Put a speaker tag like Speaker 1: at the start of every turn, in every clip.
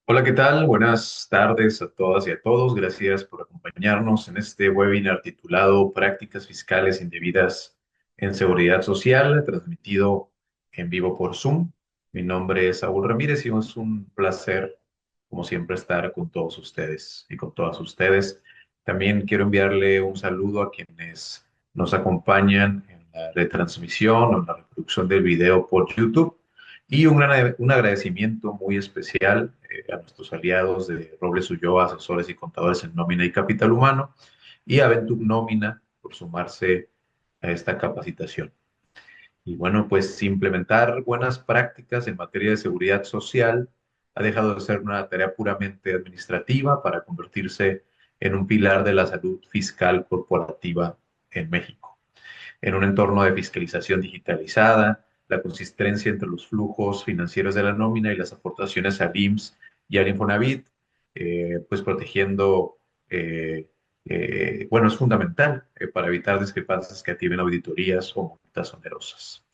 Speaker 1: Hola, ¿qué tal? Buenas tardes a todas y a todos. Gracias por acompañarnos en este webinar titulado Prácticas Fiscales Indebidas en Seguridad Social, transmitido en vivo por Zoom. Mi nombre es Saúl Ramírez y es un placer, como siempre, estar con todos ustedes y con todas ustedes. También quiero enviarle un saludo a quienes nos acompañan en la retransmisión o en la reproducción del video por YouTube. Y un agradecimiento muy especial a nuestros aliados de Robles Ulloa, asesores y contadores en nómina y capital humano, y a Ventum Nómina por sumarse a esta capacitación. Y bueno, pues implementar buenas prácticas en materia de seguridad social ha dejado de ser una tarea puramente administrativa para convertirse en un pilar de la salud fiscal corporativa en México. En un entorno de fiscalización digitalizada, la consistencia entre los flujos financieros de la nómina y las aportaciones al IMSS y al Infonavit, pues protegiendo, bueno, es fundamental para evitar discrepancias que activen auditorías o multas onerosas.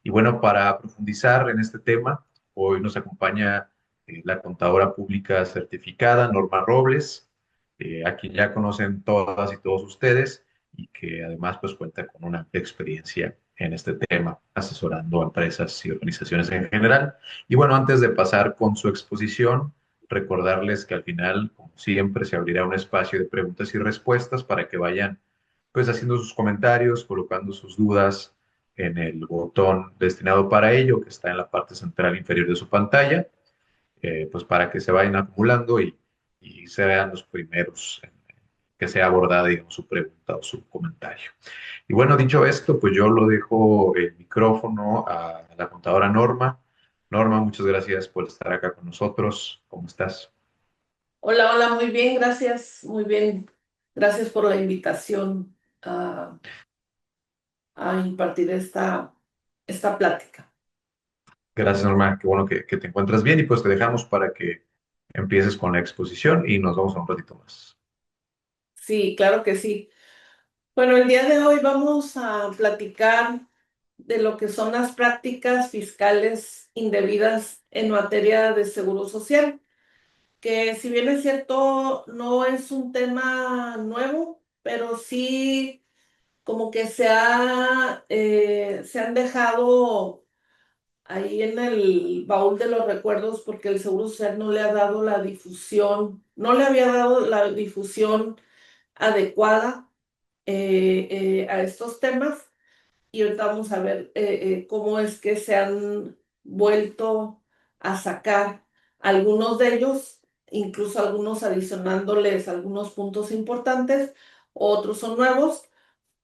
Speaker 1: Y bueno, para profundizar en este tema, hoy nos acompaña la contadora pública certificada Norma Robles, a quien ya conocen todas y todos ustedes y que además pues cuenta con una amplia experiencia en este tema, asesorando a empresas y organizaciones en general. Y bueno, antes de pasar con su exposición, recordarles que al final, como siempre, se abrirá un espacio de preguntas y respuestas para que vayan pues haciendo sus comentarios, colocando sus dudas en el botón destinado para ello, que está en la parte central inferior de su pantalla, pues para que se vayan acumulando y sean los primeros en que sea abordada, digamos, su pregunta o su comentario. Y bueno, dicho esto, pues yo lo dejo el micrófono a la contadora Norma. Norma, muchas gracias por estar acá con nosotros. ¿Cómo estás?
Speaker 2: Hola, hola, muy bien, gracias, muy bien. Gracias por la invitación a impartir esta plática.
Speaker 1: Gracias, Norma. Qué bueno que te encuentras bien y pues te dejamos para que empieces con la exposición y nos vamos a un ratito más.
Speaker 2: Sí, claro que sí. Bueno, el día de hoy vamos a platicar de lo que son las prácticas fiscales indebidas en materia de seguro social, que si bien es cierto, no es un tema nuevo, pero sí como que se han dejado ahí en el baúl de los recuerdos porque el Seguro Social no le ha dado la difusión, no le había dado la difusión adecuada a estos temas y ahorita vamos a ver cómo es que se han vuelto a sacar algunos de ellos, incluso algunos adicionándoles algunos puntos importantes, otros son nuevos,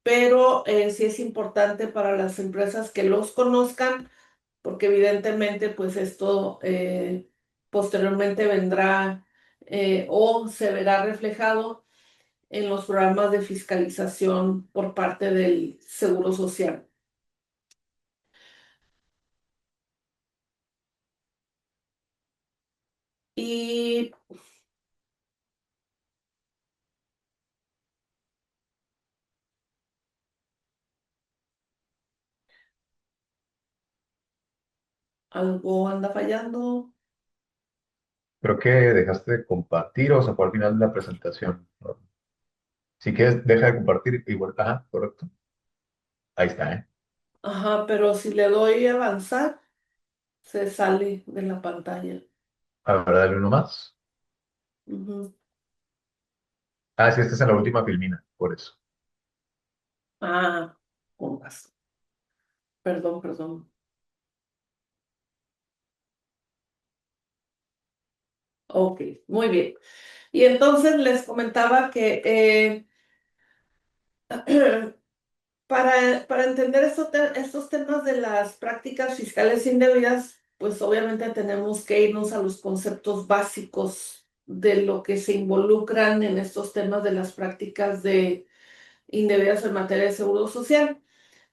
Speaker 2: pero sí es importante para las empresas que los conozcan porque evidentemente pues esto posteriormente vendrá o se verá reflejado en los programas de fiscalización por parte del Seguro Social. Y algo anda fallando.
Speaker 1: Creo que dejaste de compartir o se fue al final de la presentación. Norma. Si quieres, deja de compartir igual. Ajá, correcto. Ahí está, ¿eh?
Speaker 2: Ajá, pero si le doy a avanzar, se sale de la pantalla.
Speaker 1: A ver, dale uno más.
Speaker 2: Ujú.
Speaker 1: Ah, sí, esta es en la última filmina, por eso.
Speaker 2: Ah, con razón. Perdón, perdón. Ok, muy bien. Y entonces les comentaba que para entender estos temas de las prácticas fiscales indebidas, pues obviamente tenemos que irnos a los conceptos básicos de lo que se involucran en estos temas de las prácticas indebidas en materia de seguro social.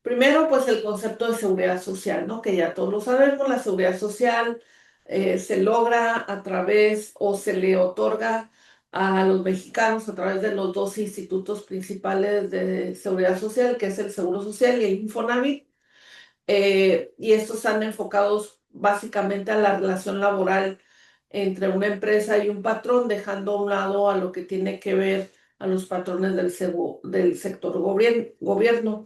Speaker 2: Primero, pues el concepto de seguridad social, ¿no? Que ya todos lo sabemos, la seguridad social se logra a través o se le otorga a los mexicanos a través de los dos institutos principales de seguridad social, que es el Seguro Social y el Infonavit, y estos están enfocados básicamente a la relación laboral entre una empresa y un patrón, dejando a un lado a lo que tiene que ver a los patrones del sector gobierno.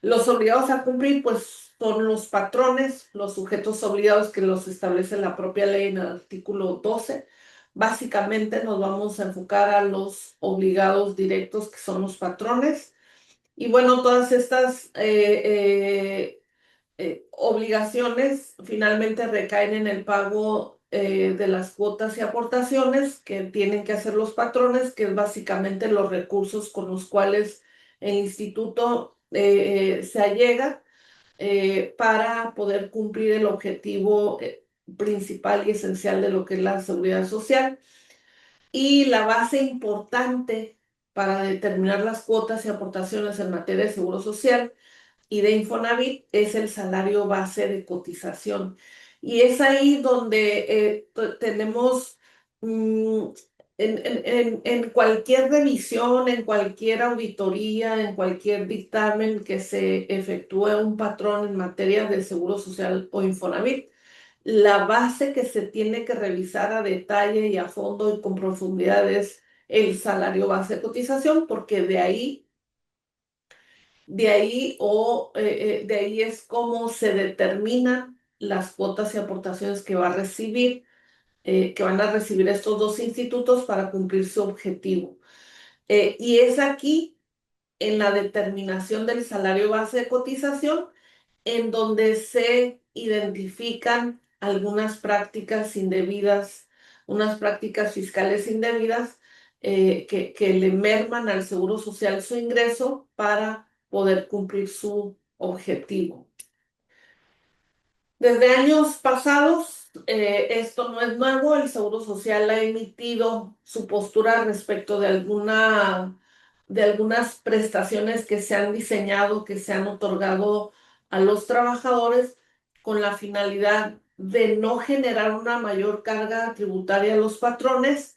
Speaker 2: Los obligados a cumplir, pues, son los patrones, los sujetos obligados que los establece la propia ley en el artículo 12. Básicamente nos vamos a enfocar a los obligados directos, que son los patrones. Y bueno, todas estas obligaciones finalmente recaen en el pago de las cuotas y aportaciones que tienen que hacer los patrones, que es básicamente los recursos con los cuales el instituto se allega para poder cumplir el objetivo principal y esencial de lo que es la seguridad social. Y la base importante para determinar las cuotas y aportaciones en materia de seguro social y de Infonavit es el salario base de cotización. Y es ahí donde tenemos, mm, en cualquier revisión, en cualquier auditoría, en cualquier dictamen que se efectúe un patrón en materia de seguro social o Infonavit, la base que se tiene que revisar a detalle y a fondo y con profundidad es el salario base de cotización, porque de ahí es cómo se determinan las cuotas y aportaciones que va a recibir, que van a recibir estos dos institutos para cumplir su objetivo. Y es aquí, en la determinación del salario base de cotización, en donde se identifican algunas prácticas indebidas, unas prácticas fiscales indebidas que le merman al Seguro Social su ingreso para poder cumplir su objetivo. Desde años pasados, esto no es nuevo, el Seguro Social ha emitido su postura respecto de algunas prestaciones que se han diseñado, que se han otorgado a los trabajadores con la finalidad de no generar una mayor carga tributaria a los patrones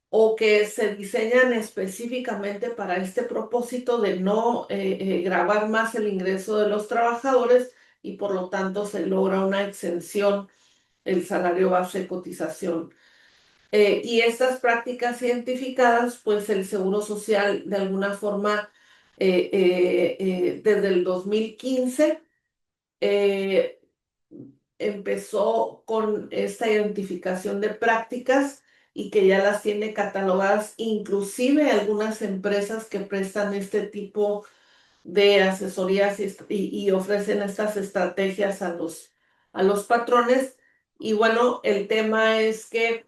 Speaker 2: o que se diseñan específicamente para este propósito de no gravar más el ingreso de los trabajadores y por lo tanto se logra una exención el salario base de cotización. Y estas prácticas identificadas, pues el Seguro Social de alguna forma desde el 2015 eh, empezó con esta identificación de prácticas y que ya las tiene catalogadas, inclusive algunas empresas que prestan este tipo de asesorías y ofrecen estas estrategias a los patrones. Y bueno, el tema es que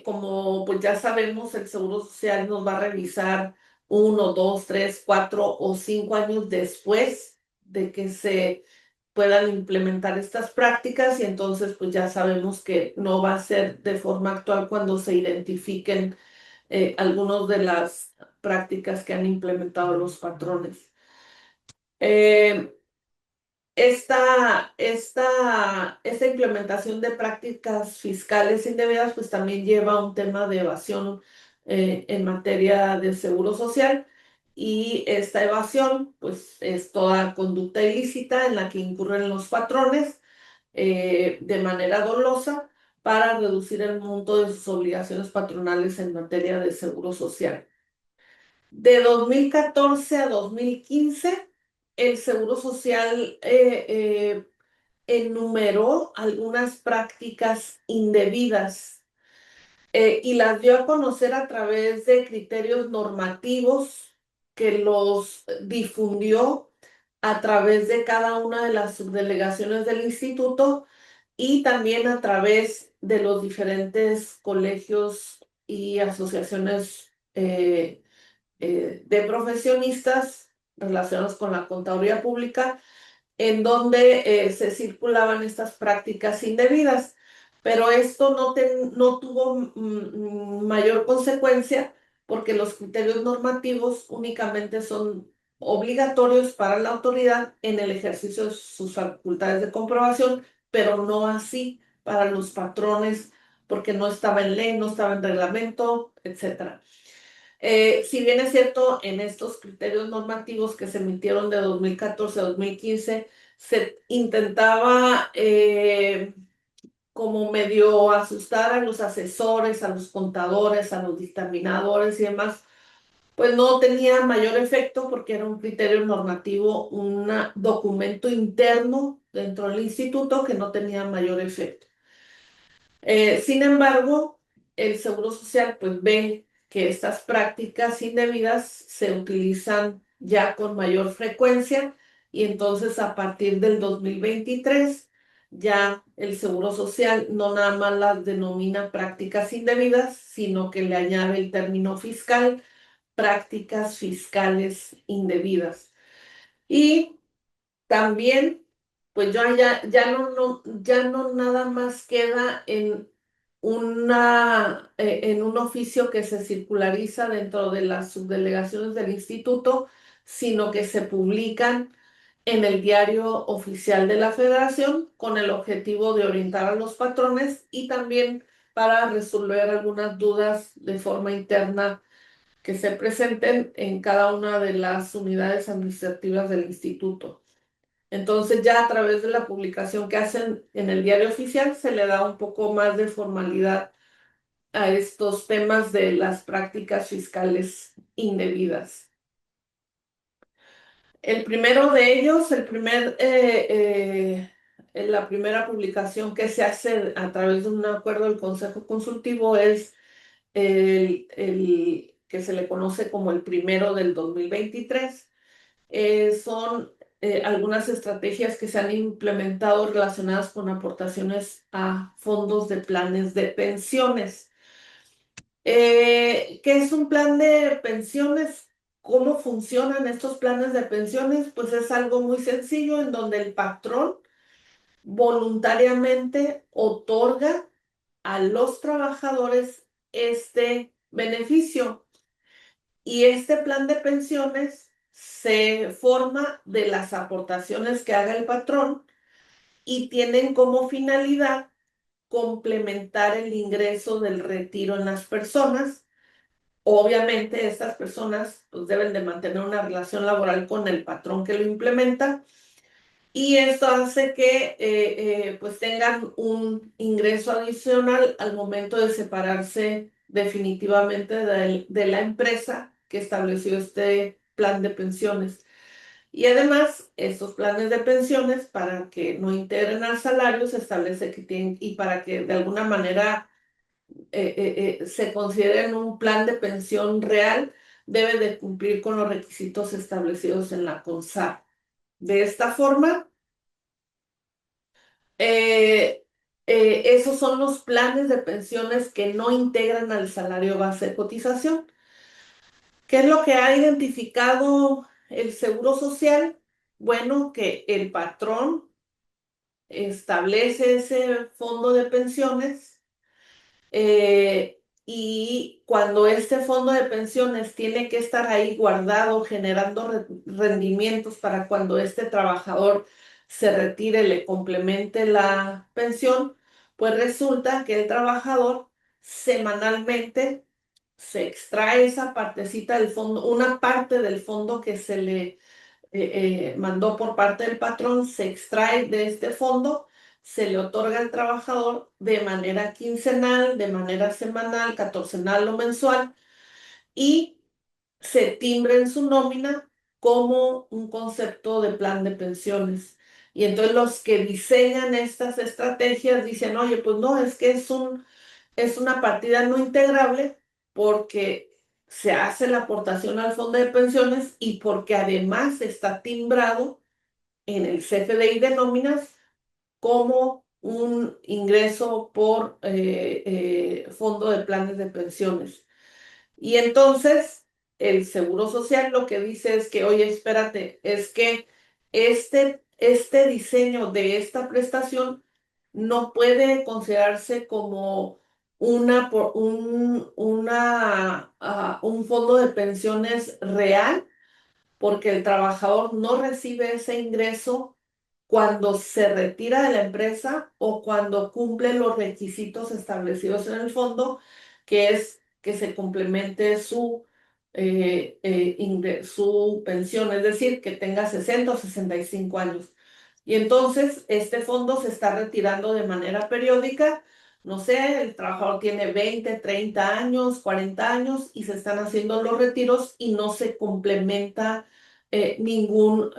Speaker 2: como pues ya sabemos, el Seguro Social nos va a revisar 1, 2, 3, 4 o 5 años después de que se puedan implementar estas prácticas y entonces pues ya sabemos que no va a ser de forma actual cuando se identifiquen algunas de las prácticas que han implementado los patrones. Eh, esta implementación de prácticas fiscales indebidas pues también lleva a un tema de evasión en materia de seguro social y esta evasión pues es toda conducta ilícita en la que incurren los patrones de manera dolosa para reducir el monto de sus obligaciones patronales en materia de seguro social. De 2014 a 2015, el Seguro Social enumeró algunas prácticas indebidas y las dio a conocer a través de criterios normativos que los difundió a través de cada una de las subdelegaciones del instituto y también a través de los diferentes colegios y asociaciones de profesionistas relacionados con la contaduría pública, en donde se circulaban estas prácticas indebidas. Pero esto no tuvo mayor consecuencia porque los criterios normativos únicamente son obligatorios para la autoridad en el ejercicio de sus facultades de comprobación, pero no así para los patrones, porque no estaba en ley, no estaba en reglamento, etcétera. Si bien es cierto, en estos criterios normativos que se emitieron de 2014 a 2015, se intentaba como medio asustar a los asesores, a los contadores, a los dictaminadores y demás, pues no tenía mayor efecto porque era un criterio normativo, un documento interno dentro del instituto que no tenía mayor efecto. Sin embargo, el Seguro Social pues ve que estas prácticas indebidas se utilizan ya con mayor frecuencia y entonces a partir del 2023 ya el Seguro Social no nada más las denomina prácticas indebidas, sino que le añade el término fiscal, prácticas fiscales indebidas. Y también, pues ya no nada más queda en un oficio que se circulariza dentro de las subdelegaciones del instituto, sino que se publican en el diario oficial de la Federación con el objetivo de orientar a los patrones y también para resolver algunas dudas de forma interna que se presenten en cada una de las unidades administrativas del instituto. Entonces ya a través de la publicación que hacen en el diario oficial se le da un poco más de formalidad a estos temas de las prácticas fiscales indebidas. El primero de ellos, la primera publicación que se hace a través de un acuerdo del Consejo Consultivo es el que se le conoce como el primero del 2023. Son algunas estrategias que se han implementado relacionadas con aportaciones a fondos de planes de pensiones. ¿Qué es un plan de pensiones? ¿Cómo funcionan estos planes de pensiones? Pues es algo muy sencillo en donde el patrón voluntariamente otorga a los trabajadores este beneficio. Y este plan de pensiones se forma de las aportaciones que haga el patrón y tienen como finalidad complementar el ingreso del retiro en las personas. Obviamente, estas personas pues, deben de mantener una relación laboral con el patrón que lo implementa y esto hace que pues tengan un ingreso adicional al momento de separarse definitivamente de la empresa que estableció este plan de pensiones. Y además, estos planes de pensiones, para que no integren al salario, se establece que tienen, y para que de alguna manera se consideren un plan de pensión real, debe de cumplir con los requisitos establecidos en la CONSAR. De esta forma, eh, esos son los planes de pensiones que no integran al salario base de cotización. ¿Qué es lo que ha identificado el Seguro Social? Bueno, que el patrón establece ese fondo de pensiones y cuando este fondo de pensiones tiene que estar ahí guardado, generando rendimientos para cuando este trabajador se retire, le complemente la pensión, pues resulta que el trabajador semanalmente se extrae esa partecita del fondo, una parte del fondo que se le mandó por parte del patrón, se extrae de este fondo, se le otorga al trabajador de manera quincenal, de manera semanal, catorcenal o mensual y se timbra en su nómina como un concepto de plan de pensiones. Y entonces los que diseñan estas estrategias dicen, oye, pues no, es que es una partida no integrable porque se hace la aportación al fondo de pensiones y porque además está timbrado en el CFDI de nóminas como un ingreso por fondo de planes de pensiones. Y entonces el Seguro Social lo que dice es que, oye, espérate, es que este diseño de esta prestación no puede considerarse como un fondo de pensiones real porque el trabajador no recibe ese ingreso cuando se retira de la empresa o cuando cumple los requisitos establecidos en el fondo, que es que se complemente su pensión, es decir, que tenga 60 o 65 años. Y entonces este fondo se está retirando de manera periódica. No sé, el trabajador tiene 20, 30 años, 40 años y se están haciendo los retiros y no se complementa ningún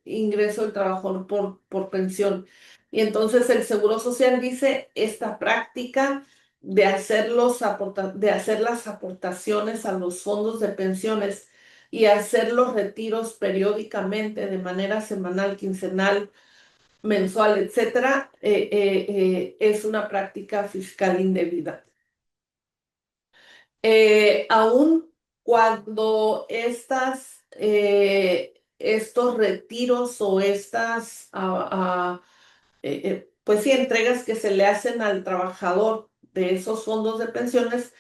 Speaker 2: ingreso del trabajador por pensión. Y entonces el Seguro Social dice, esta práctica de de hacer las aportaciones a los fondos de pensiones y hacer los retiros periódicamente de manera semanal, quincenal, mensual, etcétera, es una práctica fiscal indebida. Aun cuando estos retiros o pues sí, entregas que se le hacen al trabajador de esos fondos de pensiones,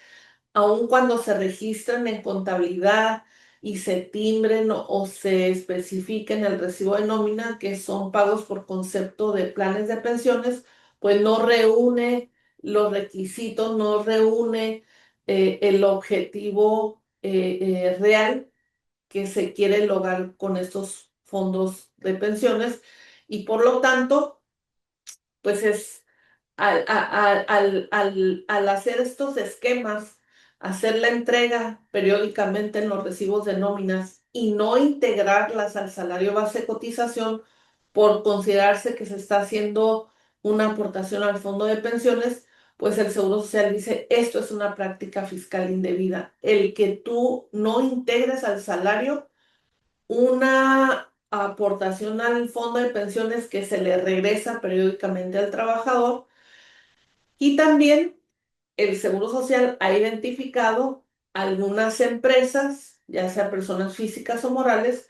Speaker 2: aun cuando se registren en contabilidad y se timbren o se especifiquen en el recibo de nómina que son pagos por concepto de planes de pensiones, pues no reúne los requisitos, no reúne el objetivo real que se quiere lograr con estos fondos de pensiones y por lo tanto, pues al hacer estos esquemas, hacer la entrega periódicamente en los recibos de nóminas y no integrarlas al salario base de cotización por considerarse que se está haciendo una aportación al fondo de pensiones, pues el Seguro Social dice, esto es una práctica fiscal indebida. El que tú no integres al salario una aportación al fondo de pensiones que se le regresa periódicamente al trabajador y también el Seguro Social ha identificado algunas empresas, ya sea personas físicas o morales,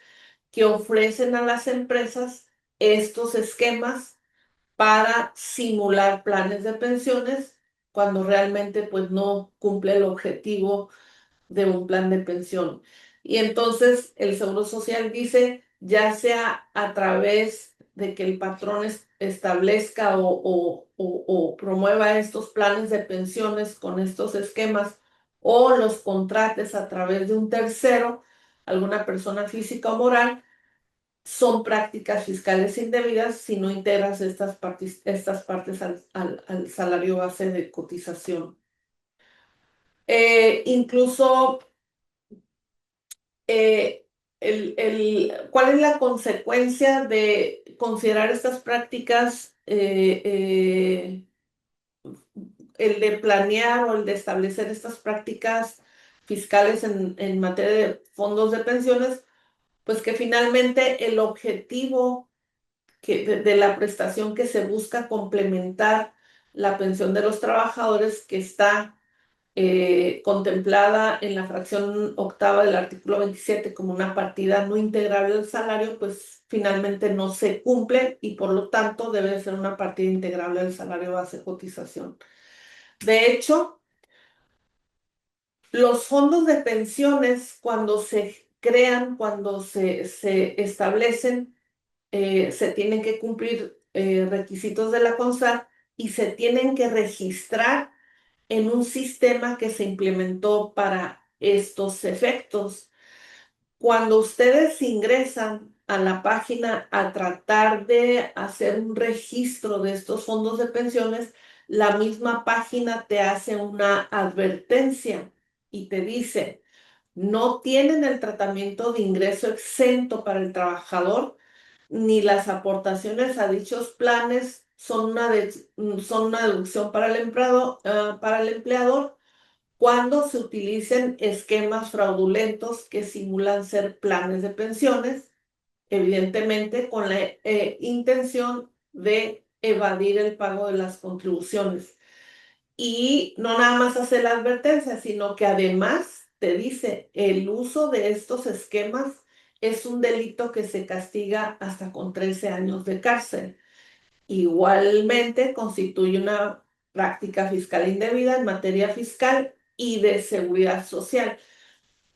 Speaker 2: que ofrecen a las empresas estos esquemas para simular planes de pensiones cuando realmente pues no cumple el objetivo de un plan de pensión. Y entonces el Seguro Social dice, ya sea a través de que el patrón establezca o promueva estos planes de pensiones con estos esquemas o los contrates a través de un tercero, alguna persona física o moral, son prácticas fiscales indebidas si no integras estas partes al salario base de cotización. Incluso eh, ¿cuál es la consecuencia de considerar estas prácticas, el de planear o el de establecer estas prácticas fiscales en materia de fondos de pensiones? Pues que finalmente el objetivo de la prestación que se busca complementar la pensión de los trabajadores que está contemplada en la fracción octava del artículo 27 como una partida no integrable del salario, pues finalmente no se cumple y por lo tanto debe ser una partida integrable del salario base de cotización. De hecho, los fondos de pensiones, cuando se crean, cuando se establecen, se tienen que cumplir requisitos de la CONSAR y se tienen que registrar en un sistema que se implementó para estos efectos. Cuando ustedes ingresan a la página a tratar de hacer un registro de estos fondos de pensiones, la misma página te hace una advertencia y te dice, no tienen el tratamiento de ingreso exento para el trabajador, ni las aportaciones a dichos planes son una deducción para para el empleador cuando se utilicen esquemas fraudulentos que simulan ser planes de pensiones, evidentemente con la intención de evadir el pago de las contribuciones. Y no nada más hace la advertencia, sino que además te dice, el uso de estos esquemas es un delito que se castiga hasta con 13 años de cárcel. Igualmente constituye una práctica fiscal indebida en materia fiscal y de seguridad social.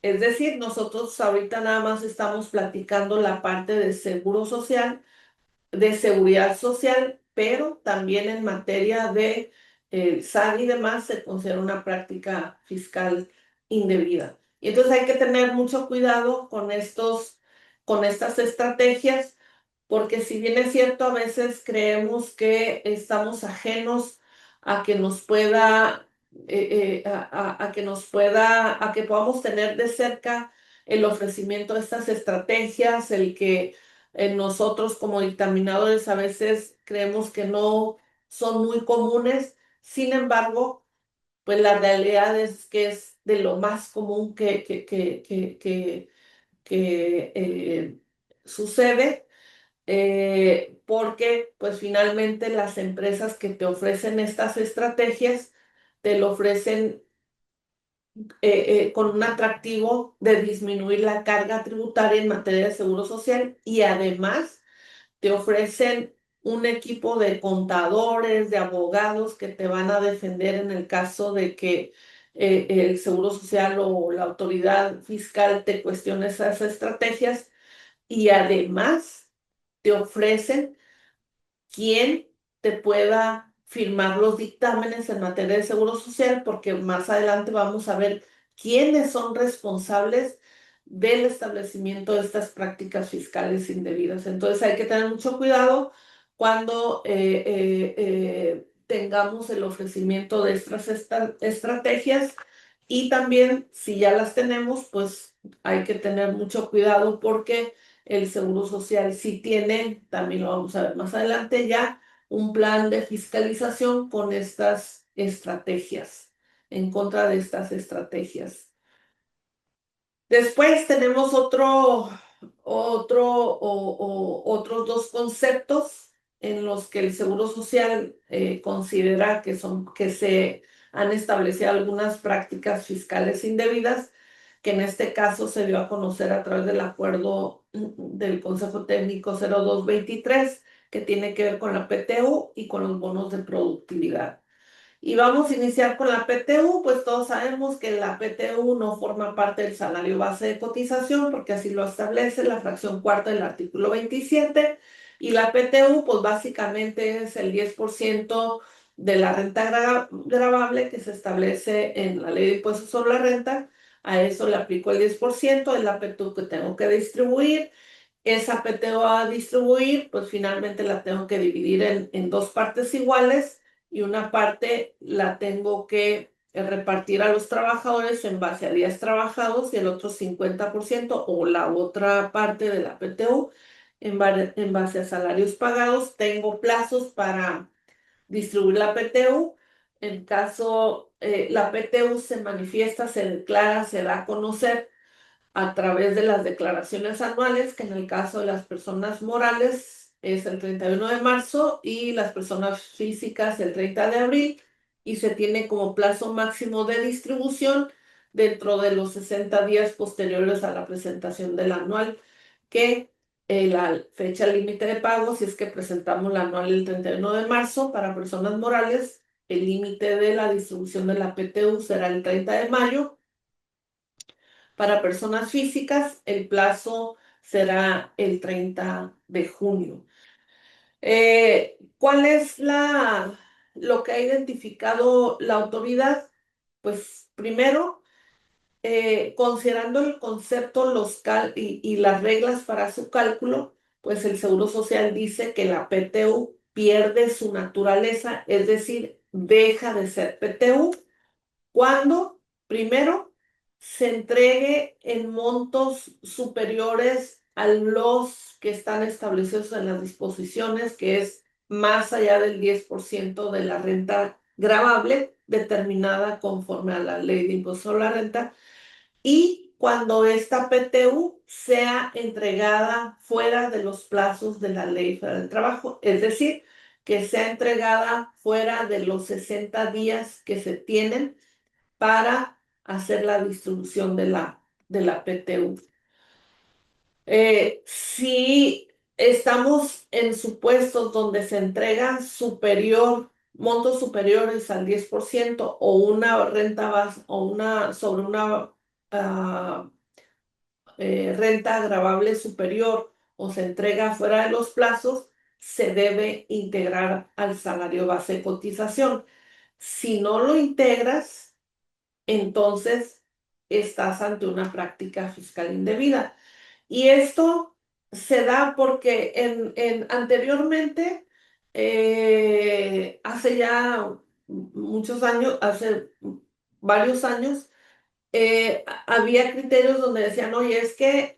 Speaker 2: Es decir, nosotros ahorita nada más estamos platicando la parte de seguro social, de seguridad social, pero también en materia de SAD y demás se considera una práctica fiscal indebida. Y entonces hay que tener mucho cuidado con estas estrategias porque si bien es cierto, a veces creemos que estamos ajenos a que nos pueda, a que nos pueda, a que podamos tener de cerca el ofrecimiento de estas estrategias, el que nosotros como dictaminadores a veces creemos que no son muy comunes. Sin embargo, pues la realidad es que es de lo más común que sucede, porque pues finalmente las empresas que te ofrecen estas estrategias te lo ofrecen con un atractivo de disminuir la carga tributaria en materia de seguro social, y además te ofrecen un equipo de contadores, de abogados que te van a defender en el caso de que el Seguro Social o la autoridad fiscal te cuestione esas estrategias, y además te ofrecen quien te pueda firmar los dictámenes en materia de seguro social, porque más adelante vamos a ver quiénes son responsables del establecimiento de estas prácticas fiscales indebidas. Entonces hay que tener mucho cuidado cuando tengamos el ofrecimiento de estas estrategias, y también si ya las tenemos, pues hay que tener mucho cuidado porque el Seguro Social sí tiene, también lo vamos a ver más adelante ya, un plan de fiscalización con estas estrategias, en contra de estas estrategias. Después tenemos otros dos conceptos en los que el Seguro Social considera que se han establecido algunas prácticas fiscales indebidas, que en este caso se dio a conocer a través del acuerdo del Consejo Técnico 0223, que tiene que ver con la PTU y con los bonos de productividad. Y vamos a iniciar con la PTU, pues todos sabemos que la PTU no forma parte del salario base de cotización, porque así lo establece la fracción cuarta del artículo 27, y la PTU pues básicamente es el 10% de la renta gravable que se establece en la ley de impuestos sobre la renta. A eso le aplico el 10%, es la PTU que tengo que distribuir. Esa PTU a distribuir, pues finalmente la tengo que dividir en dos partes iguales, y una parte la tengo que repartir a los trabajadores en base a días trabajados, y el otro 50% o la otra parte de la PTU en base a salarios pagados. Tengo plazos para distribuir la PTU. En caso la PTU se manifiesta, se declara, se da a conocer a través de las declaraciones anuales, que en el caso de las personas morales es el 31 de marzo y las personas físicas el 30 de abril, y se tiene como plazo máximo de distribución dentro de los 60 días posteriores a la presentación del anual, que la fecha límite de pago, si es que presentamos la anual el 31 de marzo para personas morales, el límite de la distribución de la PTU será el 30 de mayo. Para personas físicas, el plazo será el 30 de junio. ¿Cuál es lo que ha identificado la autoridad? Pues primero, considerando el concepto y las reglas para su cálculo, pues el Seguro Social dice que la PTU pierde su naturaleza, es decir, deja de ser PTU cuando, primero, se entregue en montos superiores a los que están establecidos en las disposiciones, que es más allá del 10% de la renta gravable determinada conforme a la ley de impuesto sobre la renta, y cuando esta PTU sea entregada fuera de los plazos de la Ley Federal del Trabajo, es decir, que sea entregada fuera de los 60 días que se tienen para hacer la distribución de la PTU. Si estamos en supuestos donde se entrega montos superiores al 10%, o una renta base, o sobre una ah, renta gravable superior, o se entrega fuera de los plazos, se debe integrar al salario base de cotización. Si no lo integras, entonces estás ante una práctica fiscal indebida. Y esto se da porque anteriormente, hace ya muchos años, hace varios años, había criterios donde decían, oye, es que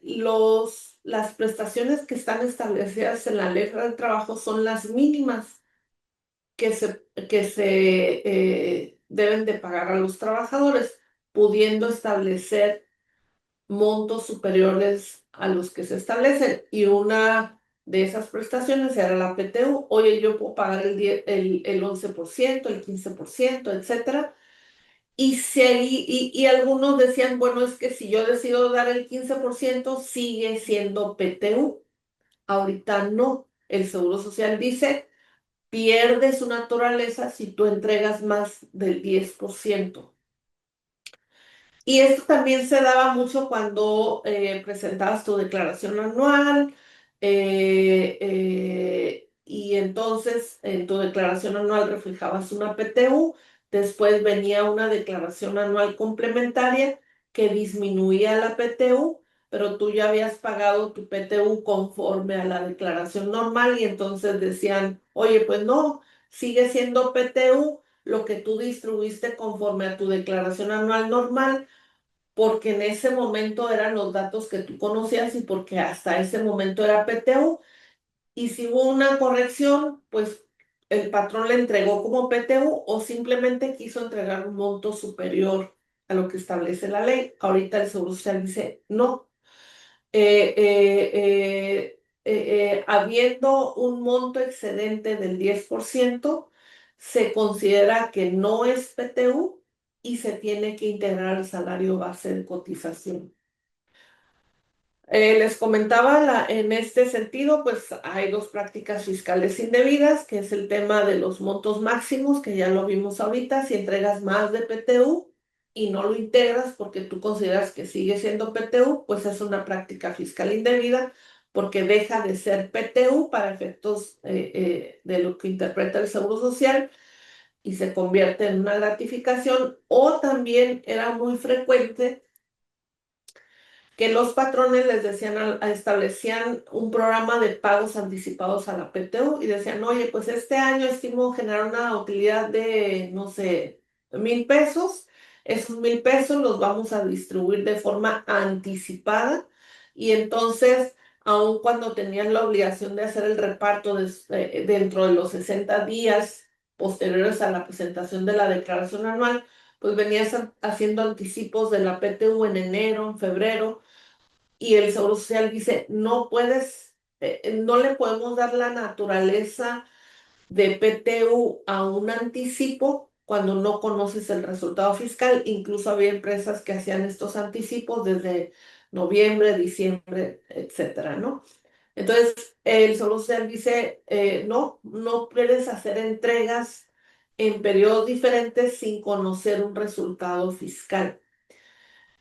Speaker 2: las prestaciones que están establecidas en la ley del trabajo son las mínimas que se deben de pagar a los trabajadores, pudiendo establecer montos superiores a los que se establecen. Y una de esas prestaciones era la PTU. Oye, yo puedo pagar el 11%, el 15%, etcétera. Y algunos decían, bueno, es que si yo decido dar el 15% sigue siendo PTU. Ahorita no. El Seguro Social dice, pierde su naturaleza si tú entregas más del 10%. Y esto también se daba mucho cuando presentabas tu declaración anual, y entonces en tu declaración anual reflejabas una PTU, después venía una declaración anual complementaria que disminuía la PTU, pero tú ya habías pagado tu PTU conforme a la declaración normal y entonces decían, oye, pues no, sigue siendo PTU lo que tú distribuiste conforme a tu declaración anual normal porque en ese momento eran los datos que tú conocías y porque hasta ese momento era PTU. Y si hubo una corrección, pues el patrón le entregó como PTU o simplemente quiso entregar un monto superior a lo que establece la ley. Ahorita el Seguro Social dice no. Habiendo un monto excedente del 10%, se considera que no es PTU y se tiene que integrar al salario base de cotización. Les comentaba en este sentido, pues hay dos prácticas fiscales indebidas, que es el tema de los montos máximos, que ya lo vimos ahorita, si entregas más de PTU y no lo integras porque tú consideras que sigue siendo PTU, pues es una práctica fiscal indebida porque deja de ser PTU para efectos de lo que interpreta el Seguro Social y se convierte en una gratificación o también era muy frecuente que los patrones les decían, establecían un programa de pagos anticipados a la PTU y decían, oye, pues este año estimo generar una utilidad de, no sé, 1,000 pesos. Esos 1,000 pesos los vamos a distribuir de forma anticipada y entonces, aun cuando tenían la obligación de hacer el reparto dentro de los 60 días posteriores a la presentación de la declaración anual, pues venías haciendo anticipos de la PTU en enero, en febrero, y el Seguro Social dice, no puedes, no le podemos dar la naturaleza de PTU a un anticipo cuando no conoces el resultado fiscal. Incluso había empresas que hacían estos anticipos desde noviembre, diciembre, etcétera, ¿no? Entonces, el Seguro Social dice, no, no puedes hacer entregas en periodos diferentes sin conocer un resultado fiscal.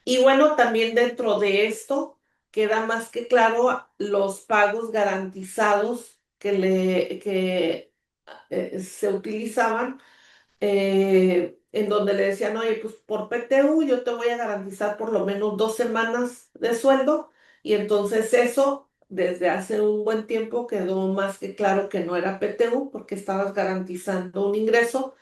Speaker 2: Y bueno, también dentro de esto queda más que claro los pagos garantizados que se utilizaban, en donde le decían, oye, pues por PTU yo te voy a garantizar por lo menos 2 semanas de sueldo. Y entonces eso, desde hace un buen tiempo, quedó más que claro que no era PTU porque estabas garantizando un ingreso,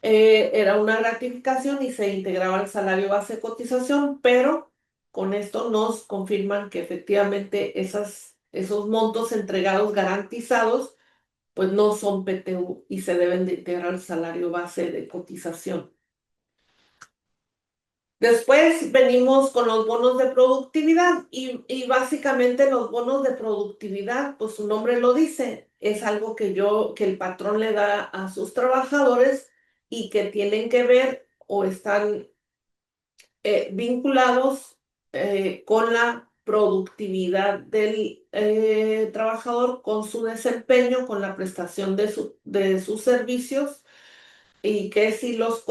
Speaker 2: era una gratificación y se integraba al salario base de cotización, pero con esto nos confirman que efectivamente esos montos entregados garantizados pues no son PTU y se deben de integrar al salario base de cotización. Después venimos con los bonos de productividad y básicamente los bonos de productividad, pues su nombre lo dice, es algo que el patrón le da a sus trabajadores y que tienen que ver o están vinculados con la productividad del trabajador, con su desempeño, con la prestación de sus servicios y que si los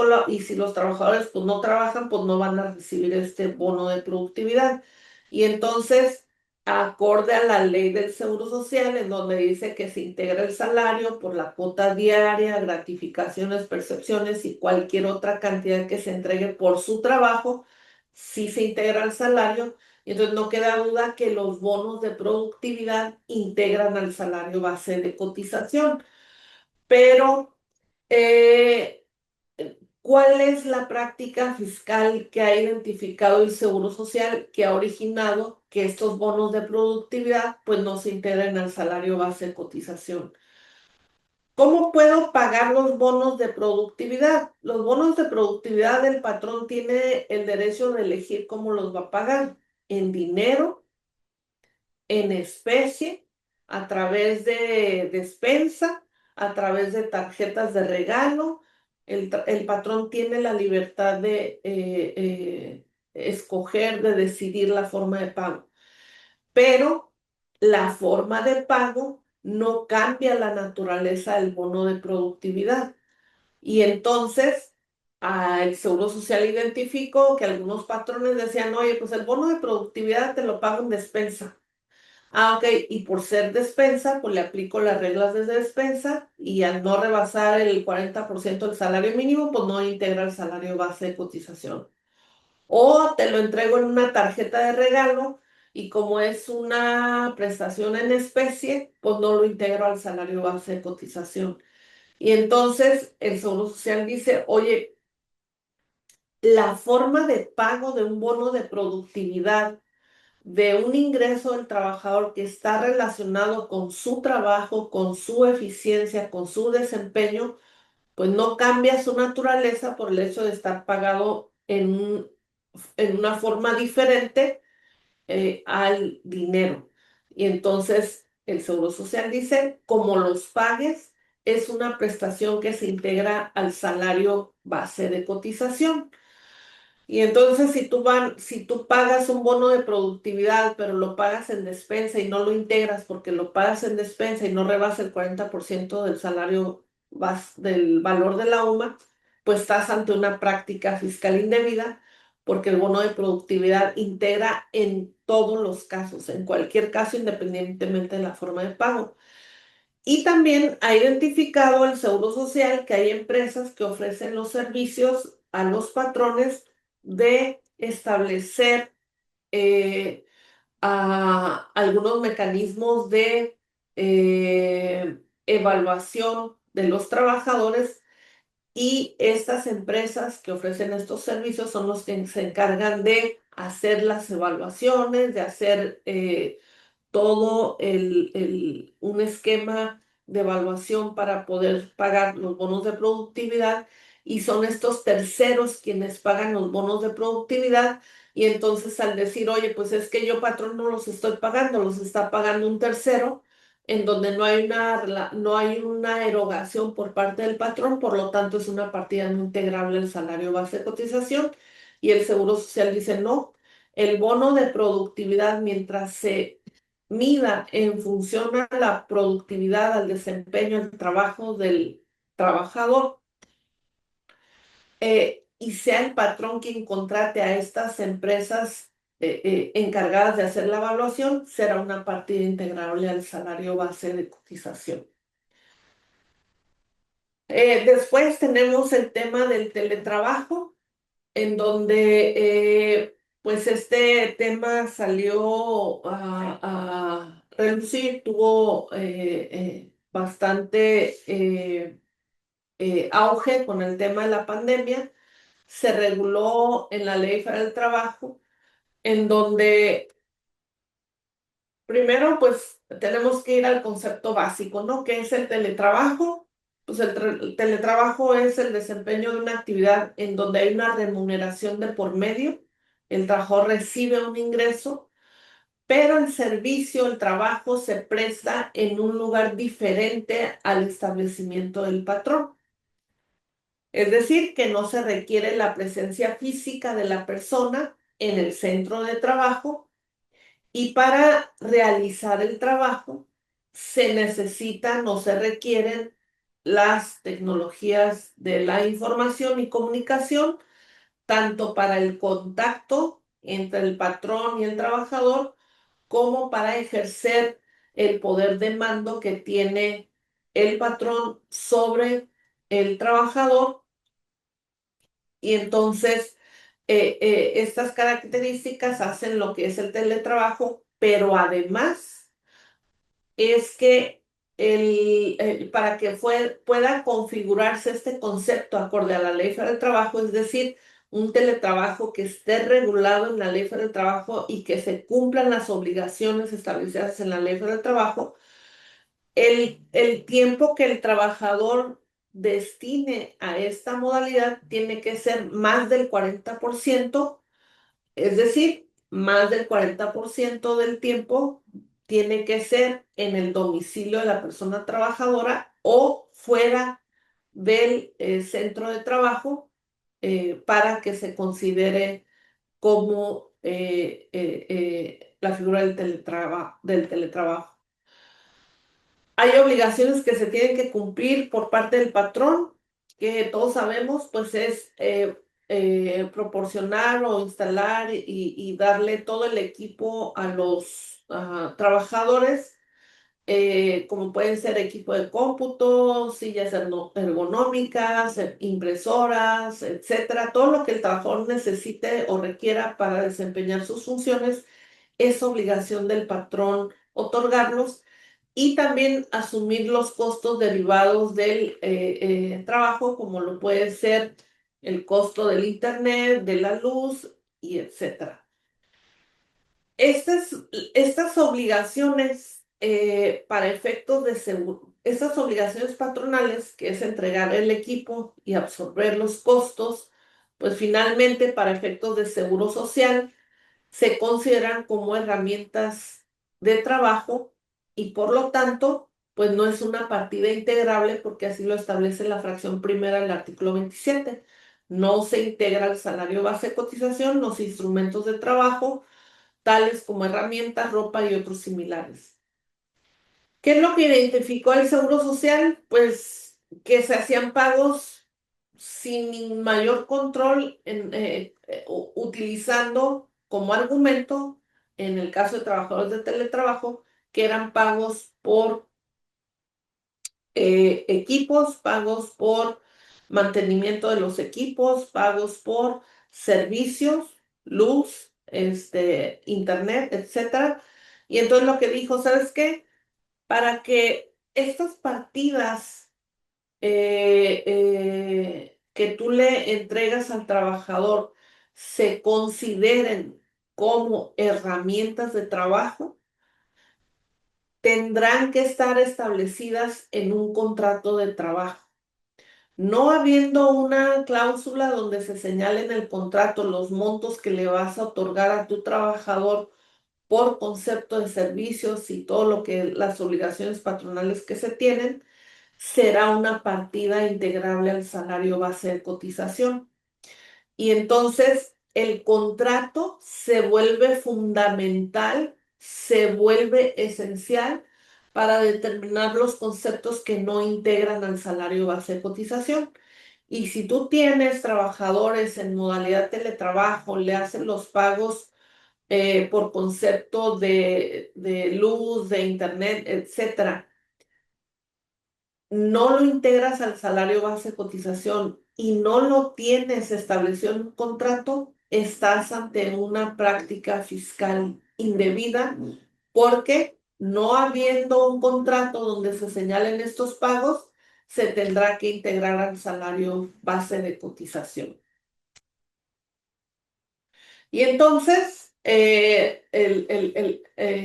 Speaker 2: trabajadores pues no trabajan, pues no van a recibir este bono de productividad. Y entonces, acorde a la ley del Seguro Social, en donde dice que se integra el salario por la cuota diaria, gratificaciones, percepciones y cualquier otra cantidad que se entregue por su trabajo, sí se integra el salario. Y entonces no queda duda que los bonos de productividad integran al salario base de cotización. Pero, eh, ¿cuál es la práctica fiscal que ha identificado el Seguro Social que ha originado que estos bonos de productividad pues no se integren al salario base de cotización? ¿Cómo puedo pagar los bonos de productividad? Los bonos de productividad el patrón tiene el derecho de elegir cómo los va a pagar, en dinero, en especie, a través de despensa, a través de tarjetas de regalo. El patrón tiene la libertad de escoger, de decidir la forma de pago, pero la forma de pago no cambia la naturaleza del bono de productividad. Y entonces, el Seguro Social identificó que algunos patrones decían, oye, pues el bono de productividad te lo pago en despensa. Ok, y por ser despensa, pues le aplico las reglas de despensa y al no rebasar el 40% del salario mínimo, pues no integra el salario base de cotización. O te lo entrego en una tarjeta de regalo y como es una prestación en especie, pues no lo integro al salario base de cotización. Y entonces el Seguro Social dice, oye, la forma de pago de un bono de productividad de un ingreso del trabajador que está relacionado con su trabajo, con su eficiencia, con su desempeño, pues no cambia su naturaleza por el hecho de estar pagado en una forma diferente al dinero. Y entonces el Seguro Social dice, como los pagues, es una prestación que se integra al salario base de cotización. Y entonces si tú pagas un bono de productividad, pero lo pagas en despensa y no lo integras porque lo pagas en despensa y no rebasa el 40% del salario del valor de la UMA, pues estás ante una práctica fiscal indebida porque el bono de productividad integra en todos los casos, en cualquier caso, independientemente de la forma de pago. Y también ha identificado el Seguro Social que hay empresas que ofrecen los servicios a los patrones de establecer eh, algunos mecanismos de evaluación de los trabajadores y estas empresas que ofrecen estos servicios son los que se encargan de hacer las evaluaciones, de hacer todo un esquema de evaluación para poder pagar los bonos de productividad y son estos terceros quienes pagan los bonos de productividad y entonces al decir, oye, pues es que yo patrón no los estoy pagando, los está pagando un tercero en donde no hay una erogación por parte del patrón, por lo tanto es una partida no integrable al salario base de cotización y el Seguro Social dice no. El bono de productividad, mientras se mida en función a la productividad, al desempeño, al trabajo del trabajador, y sea el patrón quien contrate a estas empresas encargadas de hacer la evaluación, será una partida integrable al salario base de cotización. Después tenemos el tema del teletrabajo, en donde pues este tema salió a relucir, tuvo bastante auge con el tema de la pandemia. Se reguló en la Ley Federal del Trabajo, en donde primero pues tenemos que ir al concepto básico, ¿no? ¿Qué es el teletrabajo? Pues el teletrabajo es el desempeño de una actividad en donde hay una remuneración de por medio. El trabajador recibe un ingreso, pero el servicio, el trabajo se presta en un lugar diferente al establecimiento del patrón. Es decir, que no se requiere la presencia física de la persona en el centro de trabajo y para realizar el trabajo se necesitan o se requieren las tecnologías de la información y comunicación, tanto para el contacto entre el patrón y el trabajador, como para ejercer el poder de mando que tiene el patrón sobre el trabajador. Y entonces Estas características hacen lo que es el teletrabajo, pero además es que para que pueda configurarse este concepto acorde a la Ley Federal del Trabajo, es decir, un teletrabajo que esté regulado en la Ley Federal del Trabajo y que se cumplan las obligaciones establecidas en la Ley Federal del Trabajo, el tiempo que el trabajador destine a esta modalidad tiene que ser más del 40%, es decir, más del 40% del tiempo tiene que ser en el domicilio de la persona trabajadora o fuera del centro de trabajo, para que se considere como la figura del teletrabajo. Hay obligaciones que se tienen que cumplir por parte del patrón, que todos sabemos, pues es proporcionar o instalar y darle todo el equipo a los trabajadores, como pueden ser equipo de cómputo, sillas ergonómicas, impresoras, etcétera. Todo lo que el trabajador necesite o requiera para desempeñar sus funciones es obligación del patrón otorgarlos, y también asumir los costos derivados del trabajo, como lo puede ser el costo del internet, de la luz y etcétera. Estas, estas obligaciones para efectos de seguro, estas obligaciones patronales, que es entregar el equipo y absorber los costos, pues finalmente para efectos de seguro social se consideran como herramientas de trabajo y por lo tanto, pues no es una partida integrable, porque así lo establece la fracción primera del artículo 27. No se integra al salario base de cotización los instrumentos de trabajo, tales como herramientas, ropa y otros similares. ¿Qué es lo que identificó el Seguro Social? Pues que se hacían pagos sin mayor control, utilizando como argumento, en el caso de trabajadores de teletrabajo, que eran pagos por equipos, pagos por mantenimiento de los equipos, pagos por servicios, luz, internet, etcétera. Y entonces lo que dijo, ¿sabes qué? Para que estas partidas que tú le entregas al trabajador se consideren como herramientas de trabajo, tendrán que estar establecidas en un contrato de trabajo. No habiendo una cláusula donde se señale en el contrato los montos que le vas a otorgar a tu trabajador por concepto de servicios y todo lo que las obligaciones patronales que se tienen, será una partida integrable al salario base de cotización. Y entonces el contrato se vuelve fundamental, se vuelve esencial para determinar los conceptos que no integran al salario base de cotización. Y si tú tienes trabajadores en modalidad teletrabajo, le hacen los pagos por concepto de luz, de internet, etcétera, no lo integras al salario base de cotización y no lo tienes establecido en un contrato, estás ante una práctica fiscal indebida, porque no habiendo un contrato donde se señalen estos pagos, se tendrá que integrar al salario base de cotización. Y entonces,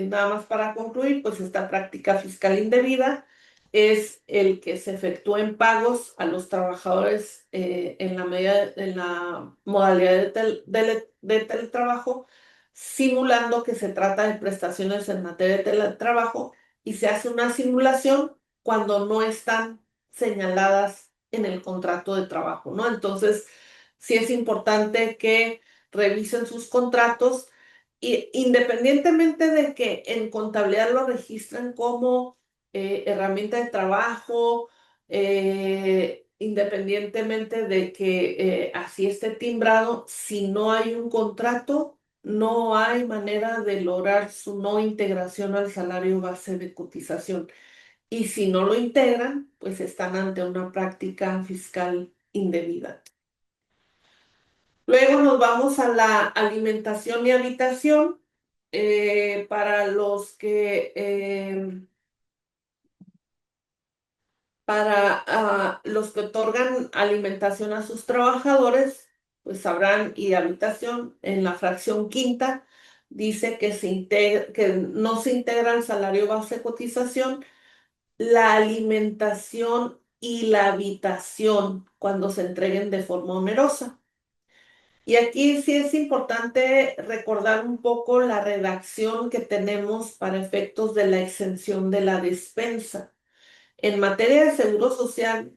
Speaker 2: nada más para concluir, pues esta práctica fiscal indebida es el que se efectúa en pagos a los trabajadores en la modalidad de teletrabajo, simulando que se trata de prestaciones en materia de teletrabajo, y se hace una simulación cuando no están señaladas en el contrato de trabajo, ¿no? Entonces, sí es importante que revisen sus contratos, y independientemente de que en contabilidad lo registran como herramienta de trabajo, independientemente de que así esté timbrado, si no hay un contrato, no hay manera de lograr su no integración al salario base de cotización. Y si no lo integran, pues están ante una práctica fiscal indebida. Luego nos vamos a la alimentación y habitación. Para los que otorgan alimentación a sus trabajadores, pues sabrán, y habitación, en la fracción quinta, dice que no se integra el salario base de cotización, la alimentación y la habitación cuando se entreguen de forma onerosa. Y aquí sí es importante recordar un poco la redacción que tenemos para efectos de la exención de la despensa. En materia de seguro social,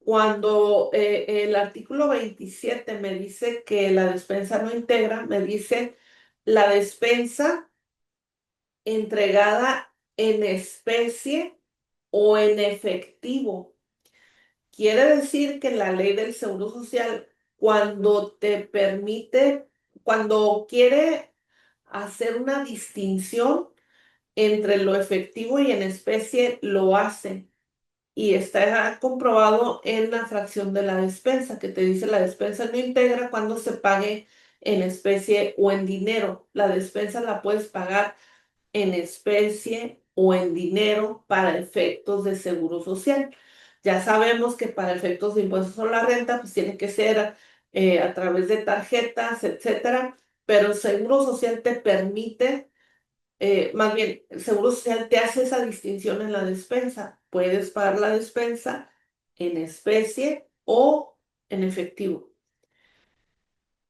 Speaker 2: cuando el artículo 27 me dice que la despensa no integra, me dice la despensa entregada en especie o en efectivo. Quiere decir que la ley del Seguro Social, cuando te permite, cuando quiere hacer una distinción entre lo efectivo y en especie, lo hace. Y está comprobado en la fracción de la despensa, que te dice la despensa no integra cuando se pague en especie o en dinero. La despensa la puedes pagar en especie o en dinero para efectos de seguro social. Ya sabemos que para efectos de impuestos a la renta, pues tiene que ser a través de tarjetas, etcétera, pero el seguro social te permite, más bien, el seguro social te hace esa distinción en la despensa. Puedes pagar la despensa en especie o en efectivo.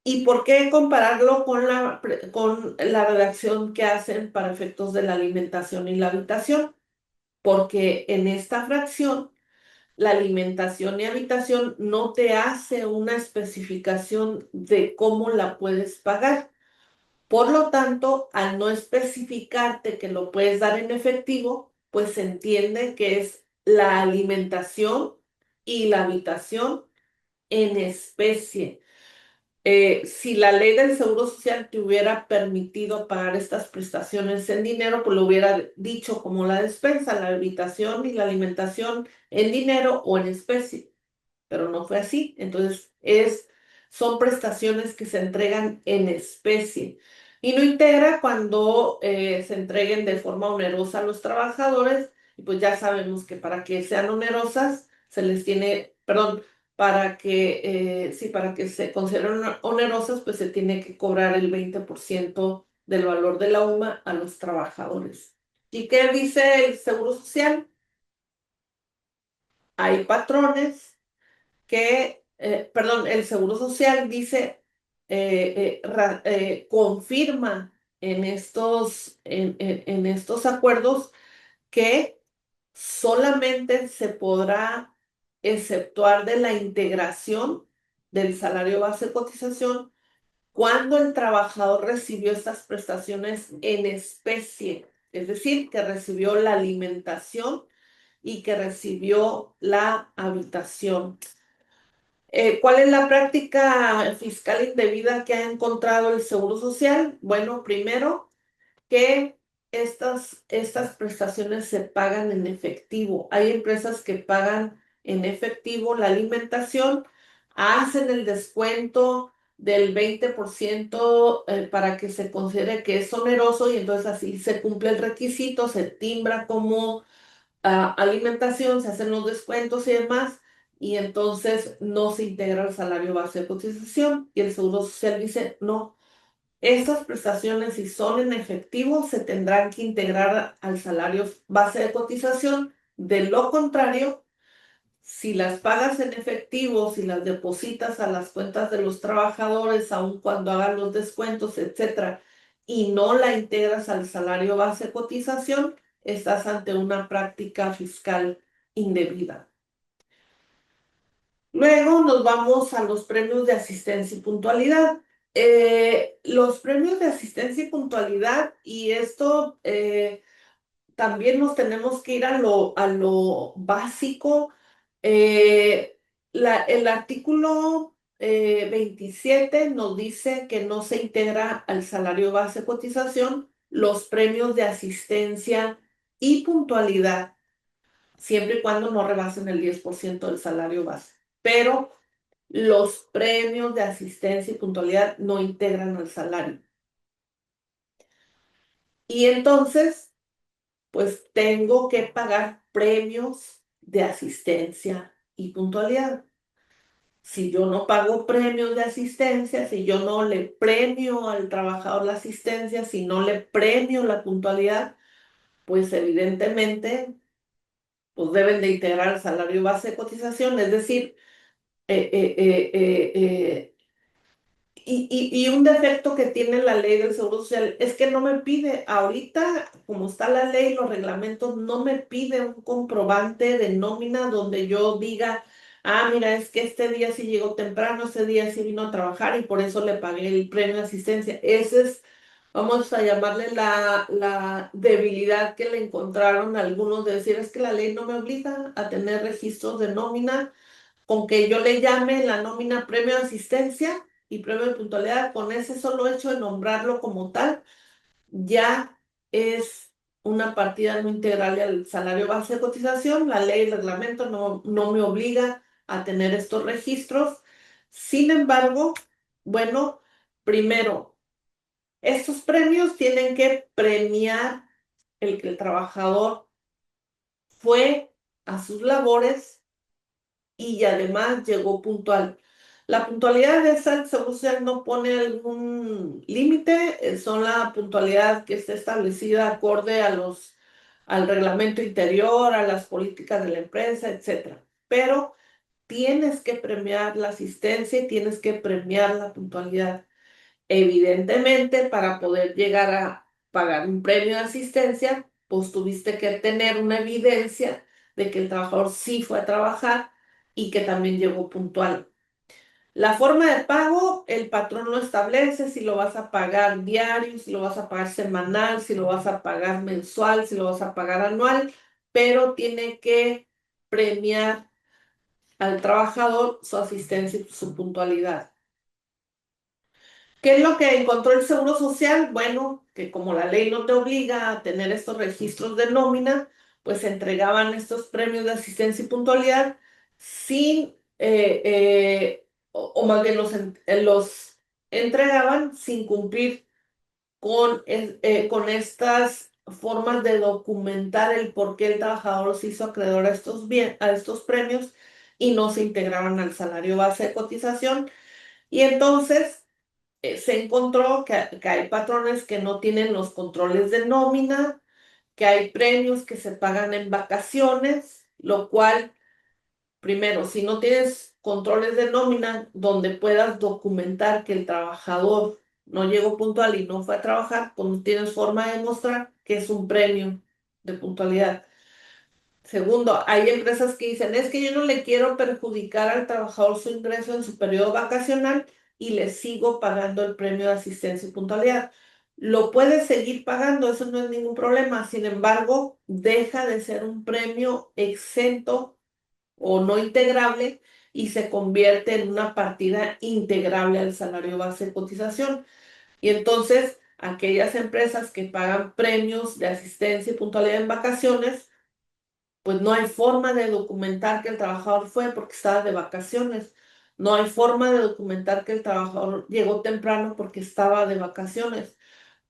Speaker 2: ¿Y por qué compararlo con la redacción que hacen para efectos de la alimentación y la habitación? Porque en esta fracción, la alimentación y habitación no te hace una especificación de cómo la puedes pagar. Por lo tanto, al no especificarte que lo puedes dar en efectivo, pues se entiende que es la alimentación y la habitación en especie. Si la ley del Seguro Social te hubiera permitido pagar estas prestaciones en dinero, pues lo hubiera dicho como la despensa, la habitación y la alimentación en dinero o en especie, pero no fue así. Entonces, son prestaciones que se entregan en especie y no integra cuando se entreguen de forma onerosa a los trabajadores, y pues ya sabemos que para que sean onerosas, se les tiene, perdón, para que se consideren onerosas, pues se tiene que cobrar el 20% del valor de la UMA a los trabajadores. ¿Y qué dice el Seguro Social? Hay patrones perdón, el Seguro Social dice, confirma en estos acuerdos que solamente se podrá exceptuar de la integración del salario base de cotización cuando el trabajador recibió estas prestaciones en especie, es decir, que recibió la alimentación y que recibió la habitación. ¿Cuál es la práctica fiscal indebida que ha encontrado el Seguro Social? Bueno, primero, que estas prestaciones se pagan en efectivo. Hay empresas que pagan en efectivo la alimentación, hacen el descuento del 20% para que se considere que es oneroso, y entonces así se cumple el requisito, se timbra como alimentación, se hacen los descuentos y demás, y entonces no se integra el salario base de cotización, y el Seguro Social dice, no, estas prestaciones, si son en efectivo, se tendrán que integrar al salario base de cotización. De lo contrario, si las pagas en efectivo, si las depositas a las cuentas de los trabajadores, aun cuando hagan los descuentos, etcétera, y no la integras al salario base de cotización, estás ante una práctica fiscal indebida. Luego nos vamos a los premios de asistencia y puntualidad. Los premios de asistencia y puntualidad, y esto también nos tenemos que ir a lo básico. El artículo 27 nos dice que no se integra al salario base de cotización los premios de asistencia y puntualidad, siempre y cuando no rebasen el 10% del salario base. Pero los premios de asistencia y puntualidad no integran al salario. Y entonces, pues tengo que pagar premios de asistencia y puntualidad. Si yo no pago premios de asistencia, si yo no le premio al trabajador la asistencia, si no le premio la puntualidad, pues evidentemente pues deben de integrar el salario base de cotización, es decir, eh, eh, eh, eh, eh, y un defecto que tiene la ley del Seguro Social es que no me pide, ahorita, como está la ley, los reglamentos, no me pide un comprobante de nómina donde yo diga, ah, mira, es que este día sí llegó temprano, este día sí vino a trabajar y por eso le pagué el premio de asistencia. Ese es, vamos a llamarle la debilidad que le encontraron a algunos de decir, es que la ley no me obliga a tener registros de nómina con que yo le llame la nómina premio de asistencia y premio de puntualidad, con ese solo hecho de nombrarlo como tal, ya es una partida no integral al salario base de cotización. La ley, el reglamento no me obliga a tener estos registros. Sin embargo, bueno, primero, estos premios tienen que premiar el que el trabajador fue a sus labores y además llegó puntual. La puntualidad de esa, el Seguro Social no pone algún límite, son la puntualidad que está establecida acorde a al reglamento interior, a las políticas de la empresa, etcétera. Pero tienes que premiar la asistencia y tienes que premiar la puntualidad. Evidentemente, para poder llegar a pagar un premio de asistencia, pues tuviste que tener una evidencia de que el trabajador sí fue a trabajar y que también llegó puntual. La forma de pago, el patrón lo establece, si lo vas a pagar diario, si lo vas a pagar semanal, si lo vas a pagar mensual, si lo vas a pagar anual, pero tiene que premiar al trabajador su asistencia y su puntualidad. ¿Qué es lo que encontró el Seguro Social? Bueno, que como la ley no te obliga a tener estos registros de nómina, pues se entregaban estos premios de asistencia y puntualidad sin, o más bien los entregaban sin cumplir con estas formas de documentar el por qué el trabajador se hizo acreedor a a estos premios y no se integraban al salario base de cotización. Y entonces se encontró que hay patrones que no tienen los controles de nómina, que hay premios que se pagan en vacaciones, lo cual, primero, si no tienes controles de nómina donde puedas documentar que el trabajador no llegó puntual y no fue a trabajar, pues no tienes forma de demostrar que es un premio de puntualidad. Segundo, hay empresas que dicen, es que yo no le quiero perjudicar al trabajador su ingreso en su periodo vacacional y le sigo pagando el premio de asistencia y puntualidad. Lo puedes seguir pagando, eso no es ningún problema. Sin embargo, deja de ser un premio exento o no integrable y se convierte en una partida integrable al salario base de cotización. Y entonces, aquellas empresas que pagan premios de asistencia y puntualidad en vacaciones, pues no hay forma de documentar que el trabajador fue porque estaba de vacaciones. No hay forma de documentar que el trabajador llegó temprano porque estaba de vacaciones.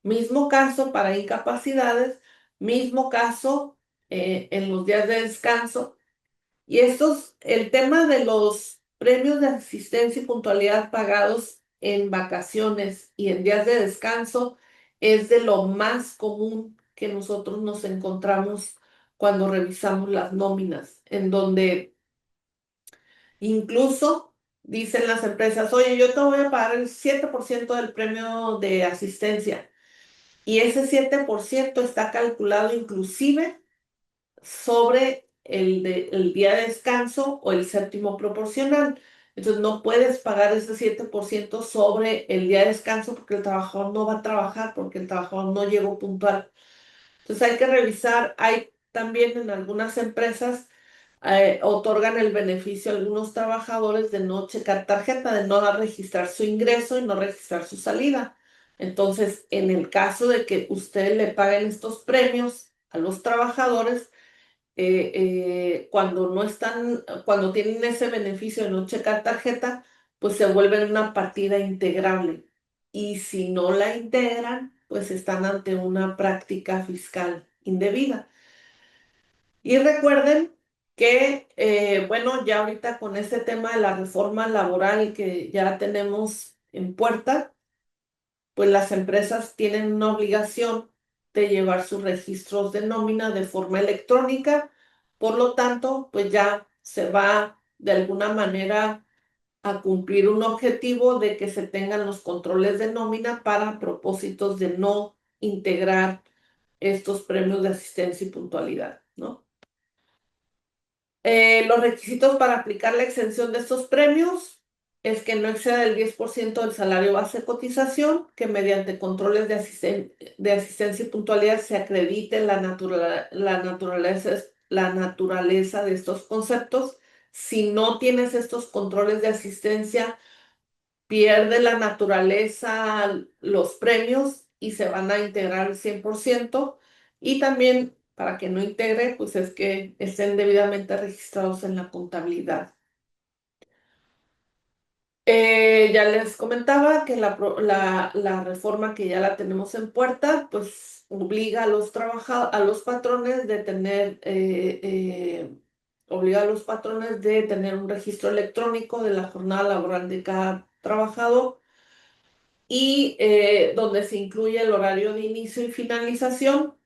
Speaker 2: Mismo caso para incapacidades, mismo caso en los días de descanso. Y el tema de los premios de asistencia y puntualidad pagados en vacaciones y en días de descanso es de lo más común que nosotros nos encontramos cuando revisamos las nóminas, en donde incluso dicen las empresas, oye, yo te voy a pagar el 7% del premio de asistencia y ese 7% está calculado inclusive sobre el día de descanso o el séptimo proporcional. Entonces no puedes pagar ese 7% sobre el día de descanso porque el trabajador no va a trabajar, porque el trabajador no llegó puntual. Entonces hay que revisar, hay también en algunas empresas otorgan el beneficio a algunos trabajadores de no checar tarjeta, de no registrar su ingreso y no registrar su salida. Entonces, en el caso de que ustedes le paguen estos premios a los trabajadores, cuando no están, cuando tienen ese beneficio de no checar tarjeta, pues se vuelven una partida integrable. Y si no la integran, pues están ante una práctica fiscal indebida. Y recuerden que, bueno, ya ahorita con este tema de la reforma laboral que ya tenemos en puerta, pues las empresas tienen una obligación de llevar sus registros de nómina de forma electrónica. Por lo tanto, pues ya se va de alguna manera a cumplir un objetivo de que se tengan los controles de nómina para propósitos de no integrar estos premios de asistencia y puntualidad, ¿no? Los requisitos para aplicar la exención de estos premios es que no exceda el 10% del salario base de cotización, que mediante controles de asistencia y puntualidad se acredite la naturaleza de estos conceptos. Si no tienes estos controles de asistencia, pierde la naturaleza los premios y se van a integrar al 100%. Y también, para que no integre, pues es que estén debidamente registrados en la contabilidad. Ya les comentaba que la reforma que ya la tenemos en puerta, pues obliga a a los patrones de tener, obliga a los patrones de tener un registro electrónico de la jornada laboral de cada trabajador y donde se incluye el horario de inicio y finalización.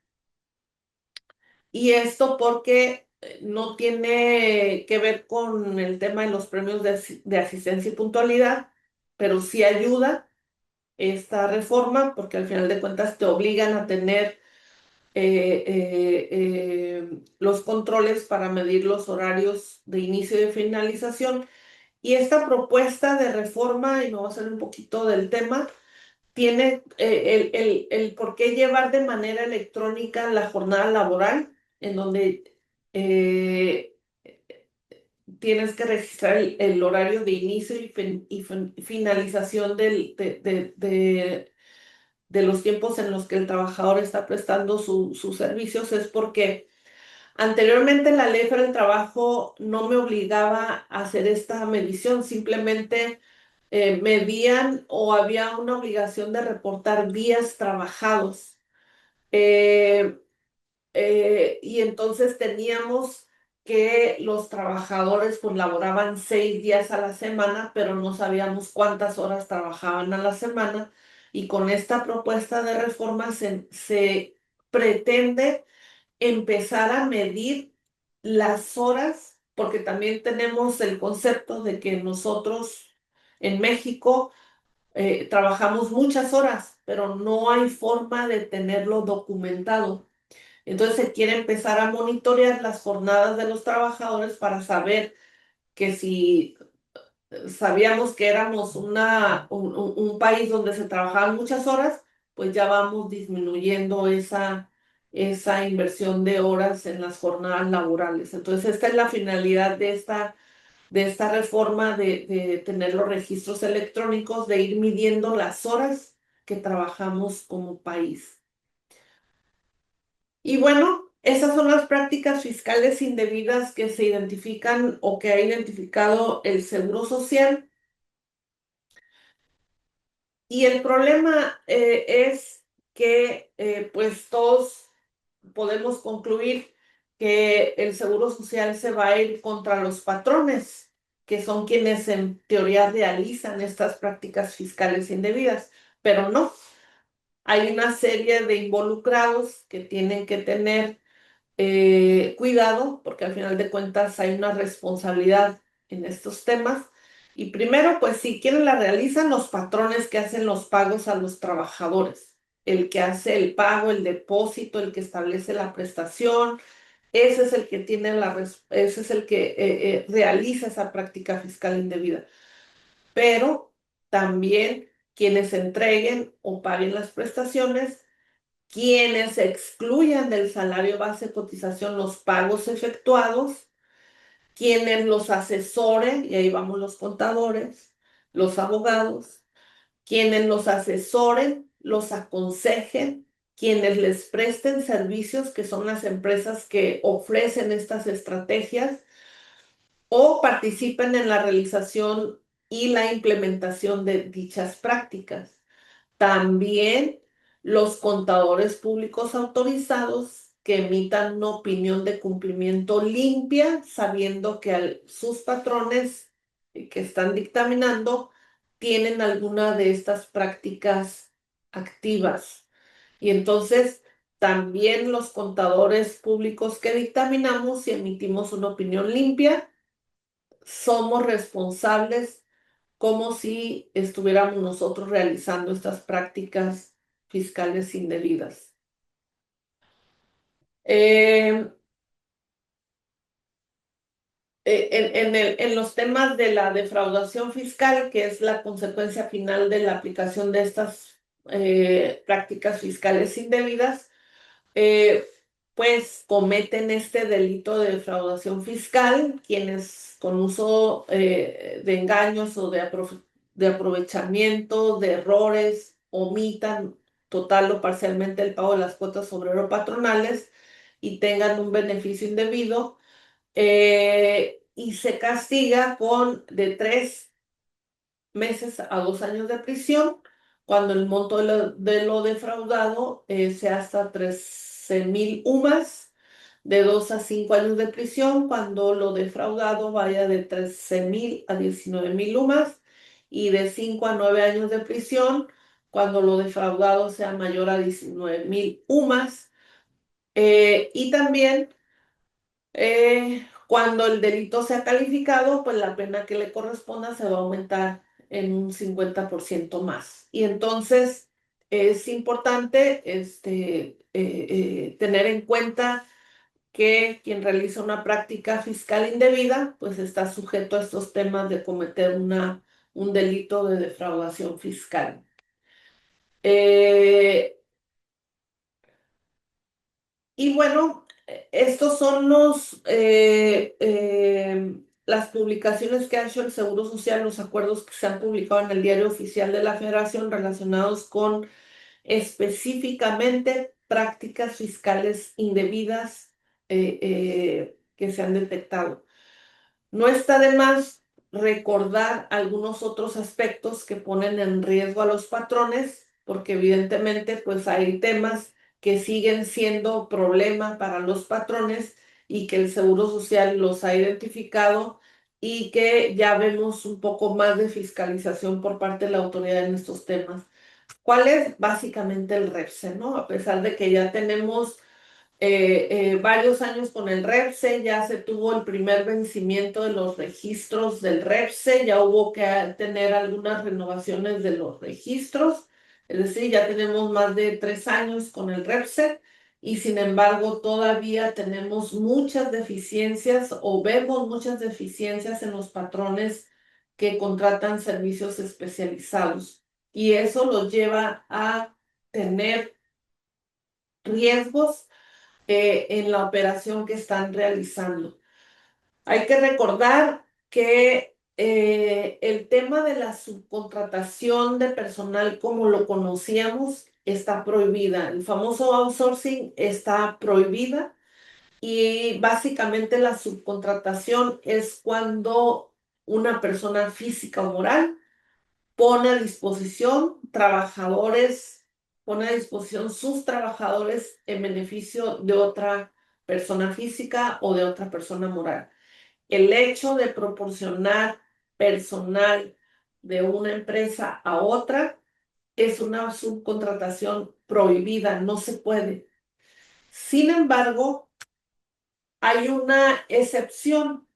Speaker 2: Y esto porque no tiene que ver con el tema de los premios de asistencia y puntualidad, pero sí ayuda esta reforma porque al final de cuentas te obligan a tener los controles para medir los horarios de inicio y de finalización. Y esta propuesta de reforma, y me voy a salir un poquito del tema, tiene el por qué llevar de manera electrónica la jornada laboral, en donde eh, tienes que registrar el horario de inicio y finalización de los tiempos en los que el trabajador está prestando sus servicios, es porque anteriormente la ley para el trabajo no me obligaba a hacer esta medición, simplemente medían o había una obligación de reportar días trabajados. Eh, y entonces teníamos que los trabajadores pues laboraban 6 días a la semana, pero no sabíamos cuántas horas trabajaban a la semana. Y con esta propuesta de reforma se pretende empezar a medir las horas, porque también tenemos el concepto de que nosotros en México trabajamos muchas horas, pero no hay forma de tenerlo documentado. Entonces se quiere empezar a monitorear las jornadas de los trabajadores para saber que si sabíamos que éramos un país donde se trabajaban muchas horas, pues ya vamos disminuyendo esa inversión de horas en las jornadas laborales. Entonces, esta es la finalidad de esta reforma de tener los registros electrónicos, de ir midiendo las horas que trabajamos como país. Y bueno, esas son las prácticas fiscales indebidas que se identifican o que ha identificado el Seguro Social. Y el problema es que pues todos podemos concluir que el Seguro Social se va a ir contra los patrones, que son quienes en teoría realizan estas prácticas fiscales indebidas, pero no, hay una serie de involucrados que tienen que tener cuidado, porque al final de cuentas hay una responsabilidad en estos temas. Y primero, pues si quieren la realizan los patrones que hacen los pagos a los trabajadores. El que hace el pago, el depósito, el que establece la prestación, ese es el que tiene ese es el que realiza esa práctica fiscal indebida. Pero también quienes entreguen o paguen las prestaciones, quienes excluyan del salario base de cotización los pagos efectuados, quienes los asesoren, y ahí vamos los contadores, los abogados, quienes los asesoren, los aconsejen, quienes les presten servicios, que son las empresas que ofrecen estas estrategias, o participen en la realización y la implementación de dichas prácticas. También los contadores públicos autorizados que emitan una opinión de cumplimiento limpia, sabiendo que sus patrones que están dictaminando tienen alguna de estas prácticas activas. Y entonces también los contadores públicos que dictaminamos y emitimos una opinión limpia, somos responsables como si estuviéramos nosotros realizando estas prácticas fiscales indebidas. Eh, en los temas de la defraudación fiscal, que es la consecuencia final de la aplicación de estas prácticas fiscales indebidas, eh, pues cometen este delito de defraudación fiscal quienes con uso de engaños o de aprovechamiento, de errores, omitan total o parcialmente el pago de las cuotas obrero-patronales y tengan un beneficio indebido, y se castiga con de 3 meses a 2 años de prisión, cuando el monto de lo defraudado sea hasta 13,000 UMAS, de 2 a 5 años de prisión, cuando lo defraudado vaya de 13,000 a 19,000 UMAS, y de 5 a 9 años de prisión, cuando lo defraudado sea mayor a 19,000 UMAS. Y también cuando el delito sea calificado, pues la pena que le corresponda se va a aumentar en un 50% más. Y entonces es importante tener en cuenta que quien realiza una práctica fiscal indebida, pues está sujeto a estos temas de cometer un delito de defraudación fiscal. Eh, Y bueno, estos son las publicaciones que ha hecho el Seguro Social, los acuerdos que se han publicado en el Diario Oficial de la Federación relacionados con específicamente prácticas fiscales indebidas que se han detectado. No está de más recordar algunos otros aspectos que ponen en riesgo a los patrones, porque evidentemente pues hay temas que siguen siendo problema para los patrones y que el Seguro Social los ha identificado y que ya vemos un poco más de fiscalización por parte de la autoridad en estos temas. ¿Cuál es? Básicamente el REPSE, ¿no? A pesar de que ya tenemos varios años con el REPSE, ya se tuvo el primer vencimiento de los registros del REPSE, ya hubo que tener algunas renovaciones de los registros, es decir, ya tenemos más de 3 años con el REPSE y sin embargo todavía tenemos muchas deficiencias o vemos muchas deficiencias en los patrones que contratan servicios especializados, y eso los lleva a tener riesgos en la operación que están realizando. Hay que recordar que el tema de la subcontratación de personal como lo conocíamos está prohibida. El famoso outsourcing está prohibida, y básicamente la subcontratación es cuando una persona física o moral pone a disposición trabajadores, pone a disposición sus trabajadores en beneficio de otra persona física o de otra persona moral. El hecho de proporcionar personal de una empresa a otra es una subcontratación prohibida, no se puede. Sin embargo, hay una excepción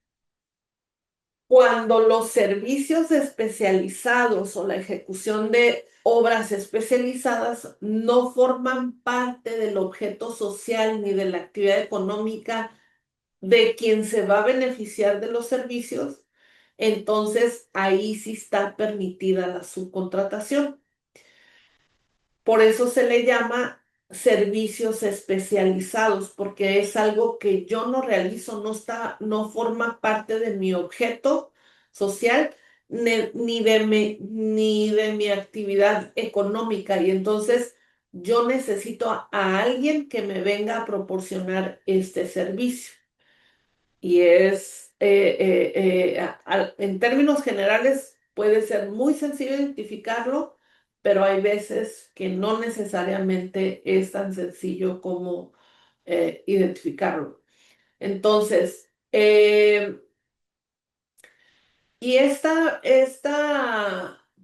Speaker 2: cuando los servicios especializados o la ejecución de obras especializadas no forman parte del objeto social ni de la actividad económica de quien se va a beneficiar de los servicios, entonces ahí sí está permitida la subcontratación. Por eso se le llama servicios especializados, porque es algo que yo no realizo, no forma parte de mi objeto social, ni de mi actividad económica. Y entonces yo necesito a alguien que me venga a proporcionar este servicio. Y en términos generales, puede ser muy sencillo identificarlo, pero hay veces que no necesariamente es tan sencillo como identificarlo. Entonces, y esta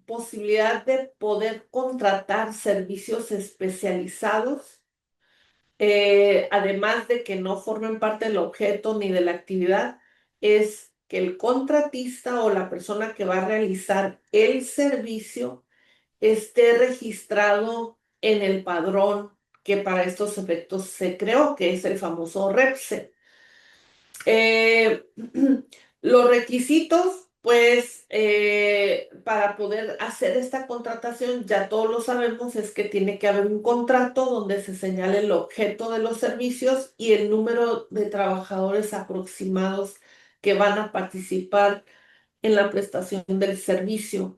Speaker 2: posibilidad de poder contratar servicios especializados, además de que no formen parte del objeto ni de la actividad, es que el contratista o la persona que va a realizar el servicio esté registrado en el padrón que para estos efectos se creó, que es el famoso REPSE. Eh, los requisitos, pues, para poder hacer esta contratación, ya todos lo sabemos, es que tiene que haber un contrato donde se señale el objeto de los servicios y el número de trabajadores aproximados que van a participar en la prestación del servicio.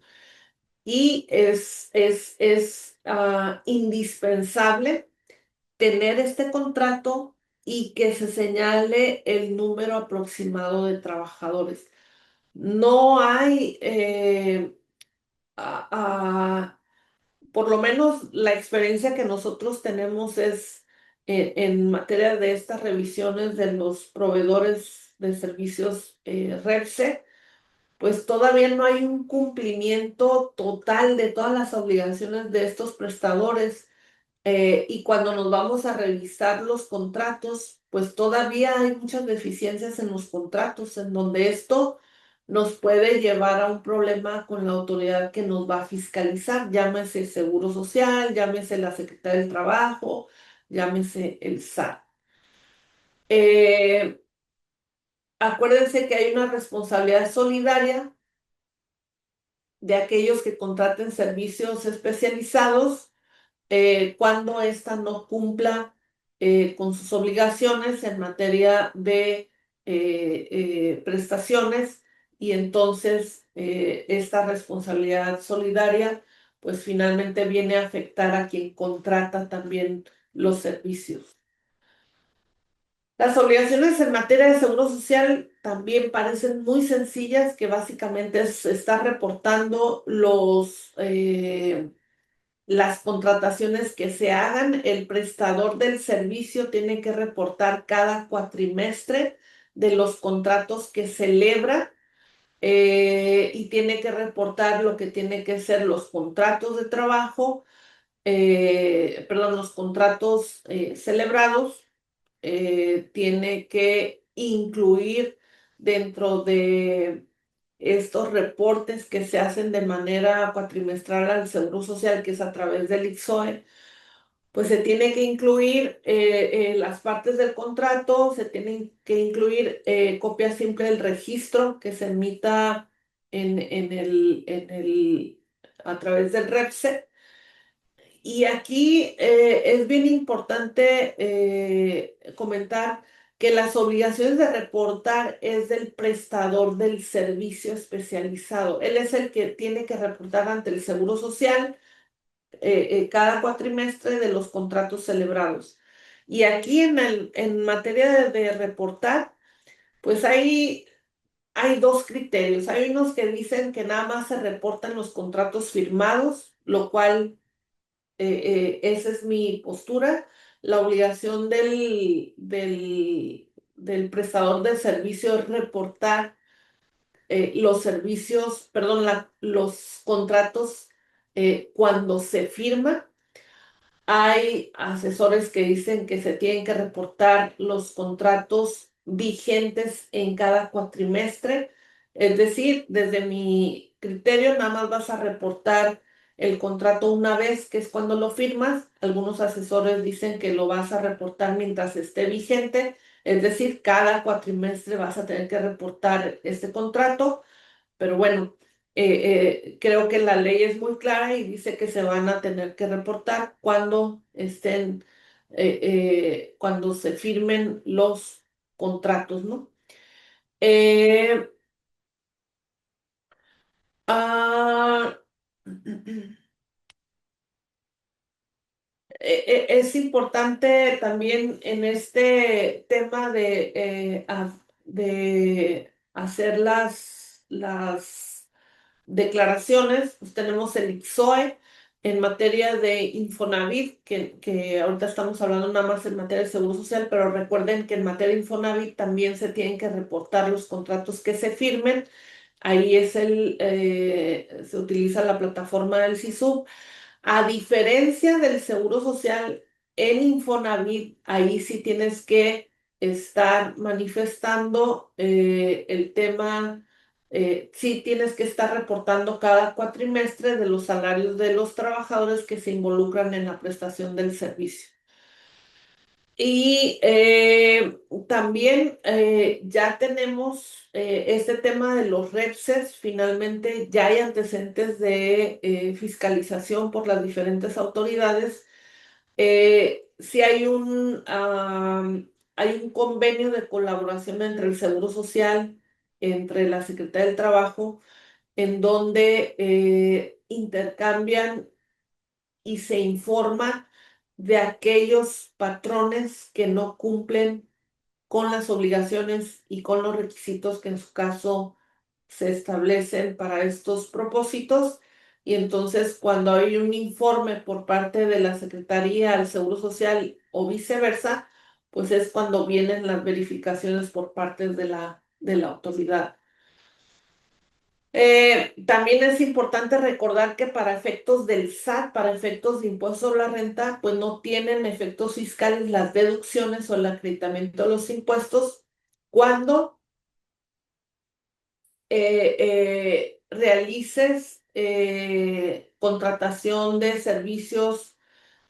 Speaker 2: Y es indispensable tener este contrato y que se señale el número aproximado de trabajadores. No hay, a- a- por lo menos la experiencia que nosotros tenemos es en materia de estas revisiones de los proveedores de servicios REPSE, pues todavía no hay un cumplimiento total de todas las obligaciones de estos prestadores. Y cuando nos vamos a revisar los contratos, pues todavía hay muchas deficiencias en los contratos, en donde esto nos puede llevar a un problema con la autoridad que nos va a fiscalizar, llámese Seguro Social, llámese la Secretaría del Trabajo, llámese el SAT. Eh, Acuérdense que hay una responsabilidad solidaria de aquellos que contraten servicios especializados cuando ésta no cumpla con sus obligaciones en materia de prestaciones, y entonces esta responsabilidad solidaria pues finalmente viene a afectar a quien contrata también los servicios. Las obligaciones en materia de seguro social también parecen muy sencillas, que básicamente es estar reportando las contrataciones que se hagan. El prestador del servicio tiene que reportar cada cuatrimestre de los contratos que celebra, y tiene que reportar lo que tiene que ser los contratos de trabajo, perdón, los contratos celebrados. Tiene que incluir dentro de estos reportes que se hacen de manera cuatrimestral al Seguro Social, que es a través del ICSOE, pues se tiene que incluir las partes del contrato, se tienen que incluir copia simple del registro que se emita a través del REPSE. Y aquí es bien importante comentar que las obligaciones de reportar es del prestador del servicio especializado. Él es el que tiene que reportar ante el Seguro Social cada cuatrimestre de los contratos celebrados. Y aquí en materia de reportar, pues hay dos criterios. Hay unos que dicen que nada más se reportan los contratos firmados, lo cual esa es mi postura. La obligación del prestador de servicio es reportar los servicios, perdón, los contratos cuando se firma. Hay asesores que dicen que se tienen que reportar los contratos vigentes en cada cuatrimestre. Es decir, desde mi criterio, nada más vas a reportar el contrato una vez, que es cuando lo firmas. Algunos asesores dicen que lo vas a reportar mientras esté vigente. Es decir, cada cuatrimestre vas a tener que reportar este contrato. Pero bueno, creo que la ley es muy clara y dice que se van a tener que reportar cuando cuando se firmen los contratos, ¿no? Eh, ah, Es importante también en este tema de hacer las declaraciones, pues tenemos el ICSOE en materia de Infonavit, que ahorita estamos hablando nada más en materia de Seguro Social, pero recuerden que en materia de Infonavit también se tienen que reportar los contratos que se firmen. Ahí se utiliza la plataforma del SISU. A diferencia del Seguro Social, en Infonavit, ahí sí tienes que estar manifestando el tema, sí tienes que estar reportando cada cuatrimestre de los salarios de los trabajadores que se involucran en la prestación del servicio. Y también ya tenemos este tema de los REPSES. Finalmente ya hay antecedentes de fiscalización por las diferentes autoridades. Sí hay un convenio de colaboración entre el Seguro Social, entre la Secretaría del Trabajo, en donde intercambian y se informa de aquellos patrones que no cumplen con las obligaciones y con los requisitos que en su caso se establecen para estos propósitos. Y entonces, cuando hay un informe por parte de la Secretaría al Seguro Social o viceversa, pues es cuando vienen las verificaciones por parte de la autoridad. También es importante recordar que para efectos del SAT, para efectos de impuesto a la renta, pues no tienen efectos fiscales las deducciones o el acreditamiento de los impuestos cuando realices contratación de servicios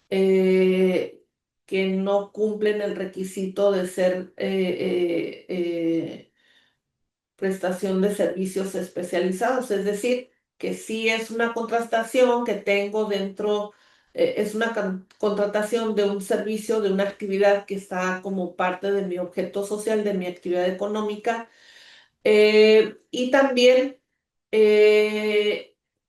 Speaker 2: que no cumplen el requisito de ser prestación de servicios especializados, es decir, que sí es una contratación que tengo dentro, es una contratación de un servicio, de una actividad que está como parte de mi objeto social, de mi actividad económica, y también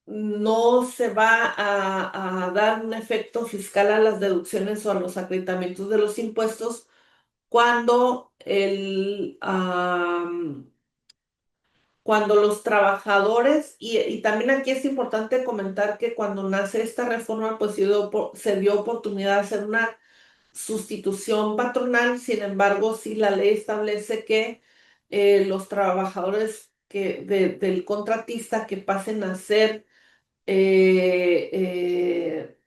Speaker 2: no se va a dar un efecto fiscal a las deducciones o a los acreditamientos de los impuestos cuando cuando los trabajadores, y también aquí es importante comentar que cuando nace esta reforma, pues se dio oportunidad de hacer una sustitución patronal. Sin embargo, sí la ley establece que los trabajadores del contratista que pasen a ser, eh, eh,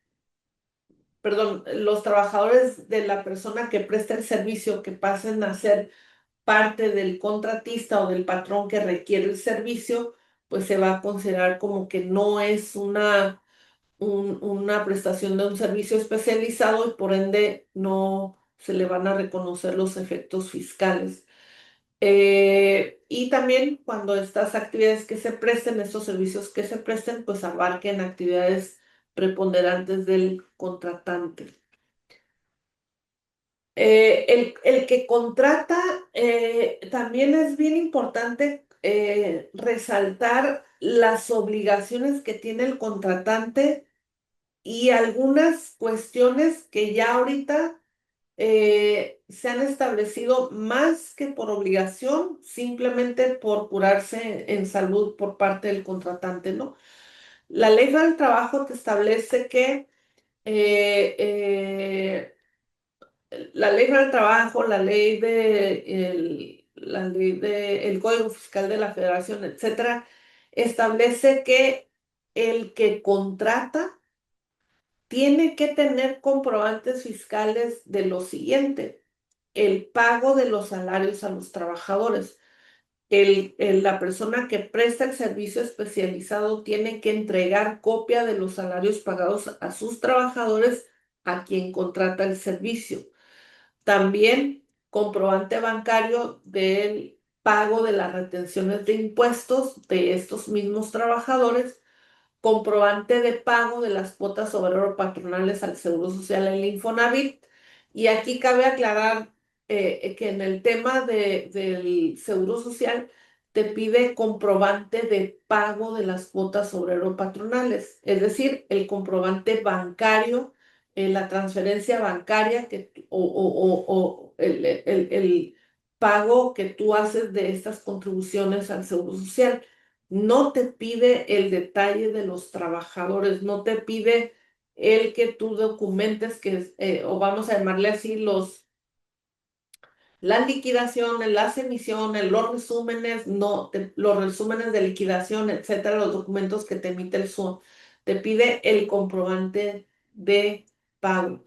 Speaker 2: perdón, los trabajadores de la persona que presta el servicio que pasen a ser parte del contratista o del patrón que requiere el servicio, pues se va a considerar como que no es una prestación de un servicio especializado y por ende no se le van a reconocer los efectos fiscales. Y también cuando estas actividades que se presten, estos servicios que se presten, pues abarquen actividades preponderantes del contratante. El que contrata, también es bien importante resaltar las obligaciones que tiene el contratante y algunas cuestiones que ya ahorita se han establecido más que por obligación, simplemente por curarse en salud por parte del contratante, ¿no? La ley del trabajo te establece que eh, eh, la ley del trabajo, la ley de el Código Fiscal de la Federación, etcétera, establece que el que contrata tiene que tener comprobantes fiscales de lo siguiente: el pago de los salarios a los trabajadores. La persona que presta el servicio especializado tiene que entregar copia de los salarios pagados a sus trabajadores a quien contrata el servicio. También comprobante bancario del pago de las retenciones de impuestos de estos mismos trabajadores, comprobante de pago de las cuotas obrero-patronales al Seguro Social en el Infonavit. Y aquí cabe aclarar que en el tema del Seguro Social te pide comprobante de pago de las cuotas obrero-patronales, es decir, el comprobante bancario la transferencia bancaria o el pago que tú haces de estas contribuciones al Seguro Social. No te pide el detalle de los trabajadores, no te pide el que tú documentes que, o vamos a llamarle así, las liquidaciones, las emisiones, los resúmenes, no, los resúmenes de liquidación, etcétera, los documentos que te emite el SUA. Te pide el comprobante de pago.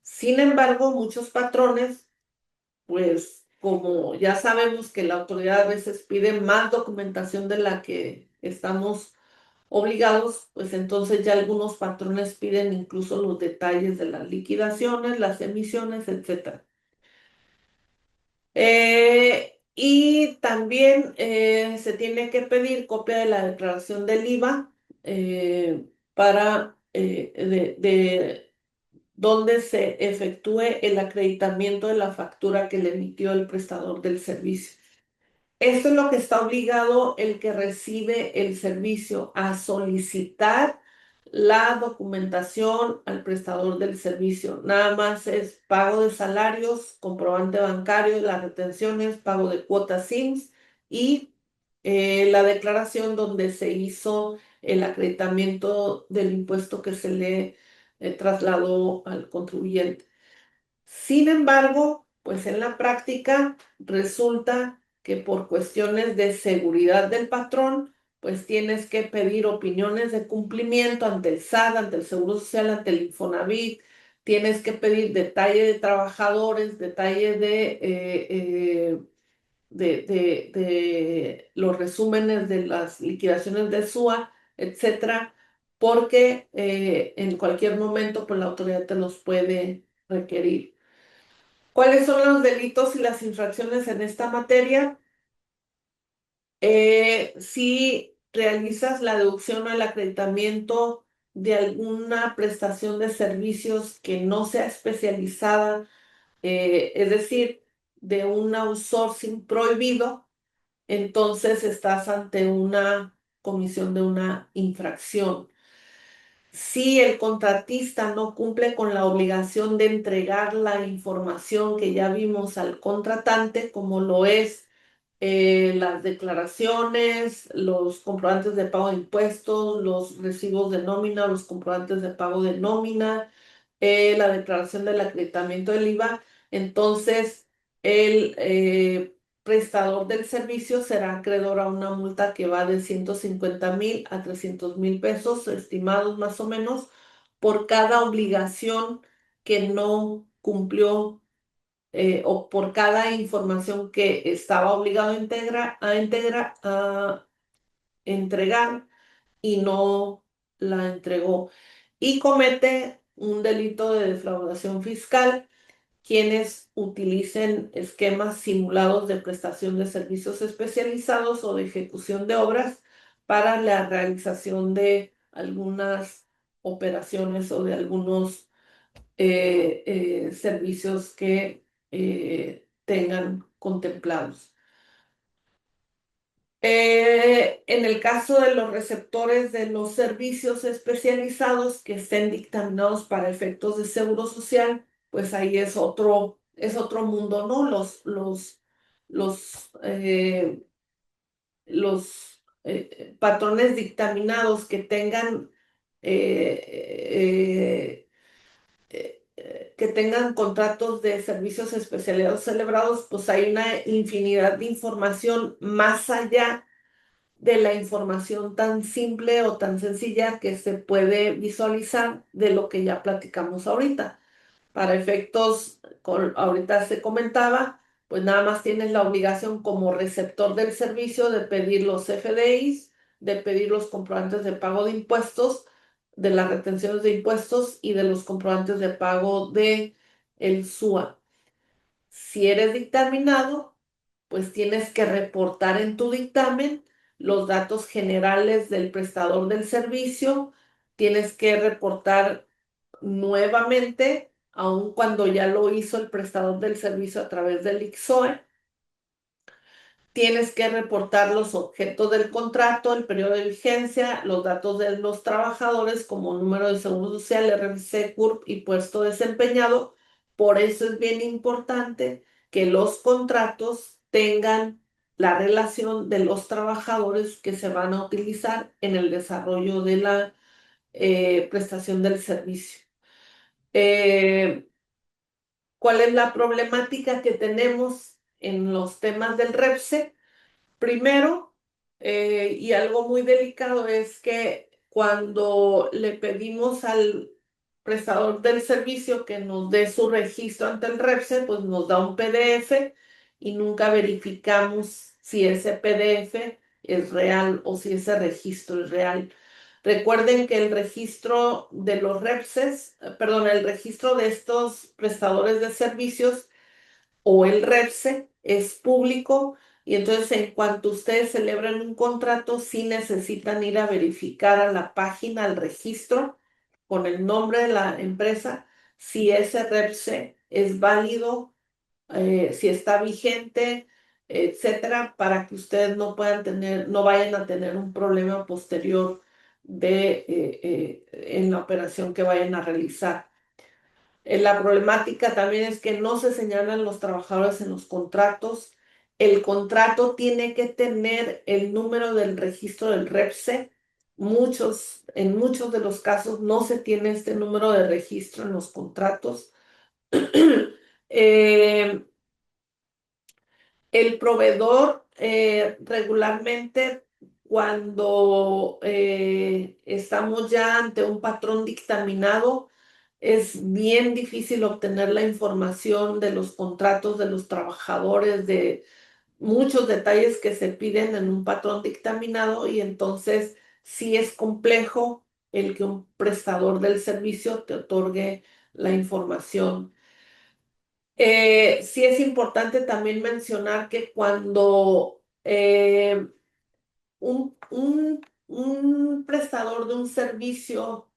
Speaker 2: Sin embargo, muchos patrones, pues como ya sabemos que la autoridad a veces pide más documentación de la que estamos obligados, pues entonces ya algunos patrones piden incluso los detalles de las liquidaciones, las emisiones, etcétera. Y también se tiene que pedir copia de la declaración del IVA para de donde se efectúe el acreditamiento de la factura que le emitió el prestador del servicio. Esto es lo que está obligado el que recibe el servicio a solicitar la documentación al prestador del servicio. Nada más es pago de salarios, comprobante bancario, las retenciones, pago de cuotas SIMS y la declaración donde se hizo el acreditamiento del impuesto que se le trasladó al contribuyente. Sin embargo, pues en la práctica resulta que por cuestiones de seguridad del patrón, pues tienes que pedir opiniones de cumplimiento ante el SAT, ante el Seguro Social, ante el Infonavit, tienes que pedir detalle de trabajadores, detalle de los resúmenes de las liquidaciones de SUA, etcétera, porque en cualquier momento pues la autoridad te los puede requerir. ¿Cuáles son los delitos y las infracciones en esta materia? Si realizas la deducción o el acreditamiento de alguna prestación de servicios que no sea especializada, es decir, de un outsourcing prohibido, entonces estás ante una comisión de una infracción. Si el contratista no cumple con la obligación de entregar la información que ya vimos al contratante, como lo es las declaraciones, los comprobantes de pago de impuestos, los recibos de nómina, los comprobantes de pago de nómina, la declaración del acreditamiento del IVA, entonces el prestador del servicio será acreedor a una multa que va de 150,000 a 300,000 pesos, estimados más o menos, por cada obligación que no cumplió o por cada información que estaba obligado a entregar y no la entregó. Y comete un delito de defraudación fiscal quienes utilicen esquemas simulados de prestación de servicios especializados o de ejecución de obras para la realización de algunas operaciones o de algunos servicios que tengan contemplados. En el caso de los receptores de los servicios especializados que estén dictaminados para efectos de seguro social, pues ahí es otro mundo, ¿no? Los, eh, los patrones dictaminados que tengan que tengan contratos de servicios especializados celebrados, pues hay una infinidad de información más allá de la información tan simple o tan sencilla que se puede visualizar de lo que ya platicamos ahorita. Para efectos, ahorita se comentaba, pues nada más tienes la obligación como receptor del servicio de pedir los FDIs, de pedir los comprobantes de pago de impuestos, de las retenciones de impuestos y de los comprobantes de pago de el SUA. Si eres dictaminado, pues tienes que reportar en tu dictamen los datos generales del prestador del servicio, tienes que reportar nuevamente, aun cuando ya lo hizo el prestador del servicio a través del ICSOE, tienes que reportar los objetos del contrato, el periodo de vigencia, los datos de los trabajadores como número de seguro social, RFC, CURP y puesto desempeñado. Por eso es bien importante que los contratos tengan la relación de los trabajadores que se van a utilizar en el desarrollo de la prestación del servicio. Eh, ¿Cuál es la problemática que tenemos en los temas del REPSE? Primero, y algo muy delicado es que cuando le pedimos al prestador del servicio que nos dé su registro ante el REPSE, pues nos da un PDF y nunca verificamos si ese PDF es real o si ese registro es real. Recuerden que el registro de los REPSES, perdón, el registro de estos prestadores de servicios o el REPSE es público y entonces en cuanto ustedes celebran un contrato, sí necesitan ir a verificar a la página, al registro, con el nombre de la empresa, si ese REPSE es válido, si está vigente, etcétera, para que ustedes no puedan tener, no vayan a tener un problema posterior en la operación que vayan a realizar. La problemática también es que no se señalan los trabajadores en los contratos. El contrato tiene que tener el número del registro del REPSE. En muchos de los casos no se tiene este número de registro en los contratos. Eh, el proveedor regularmente cuando estamos ya ante un patrón dictaminado, es bien difícil obtener la información de los contratos de los trabajadores, de muchos detalles que se piden en un patrón dictaminado y entonces sí es complejo el que un prestador del servicio te otorgue la información. Sí es importante también mencionar que cuando un prestador de un servicio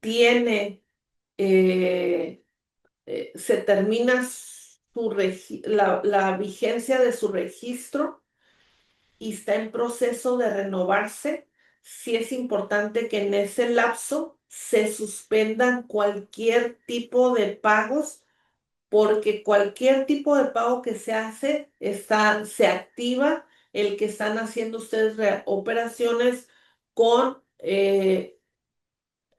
Speaker 2: tiene, eh, se termina la vigencia de su registro y está en proceso de renovarse, sí es importante que en ese lapso se suspendan cualquier tipo de pagos porque cualquier tipo de pago que se hace se activa el que están haciendo ustedes operaciones con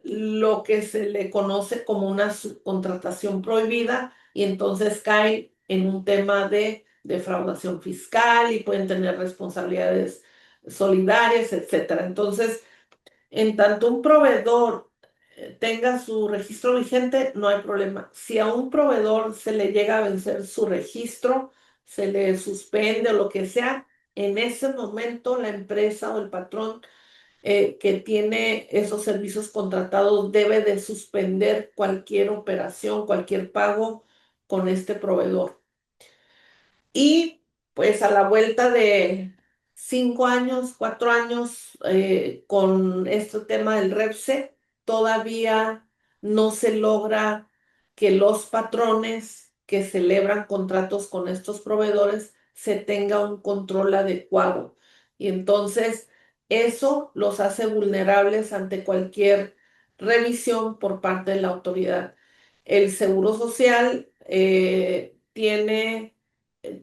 Speaker 2: lo que se le conoce como una subcontratación prohibida y entonces caen en un tema de defraudación fiscal y pueden tener responsabilidades solidarias, etcétera. Entonces, en tanto un proveedor tenga su registro vigente, no hay problema. Si a un proveedor se le llega a vencer su registro, se le suspende o lo que sea, en ese momento la empresa o el patrón que tiene esos servicios contratados debe de suspender cualquier operación, cualquier pago con este proveedor. Y pues a la vuelta de 5 años, 4 años, con este tema del REPSE, todavía no se logra que los patrones que celebran contratos con estos proveedores se tenga un control adecuado. Y entonces eso los hace vulnerables ante cualquier revisión por parte de la autoridad. El Seguro Social tiene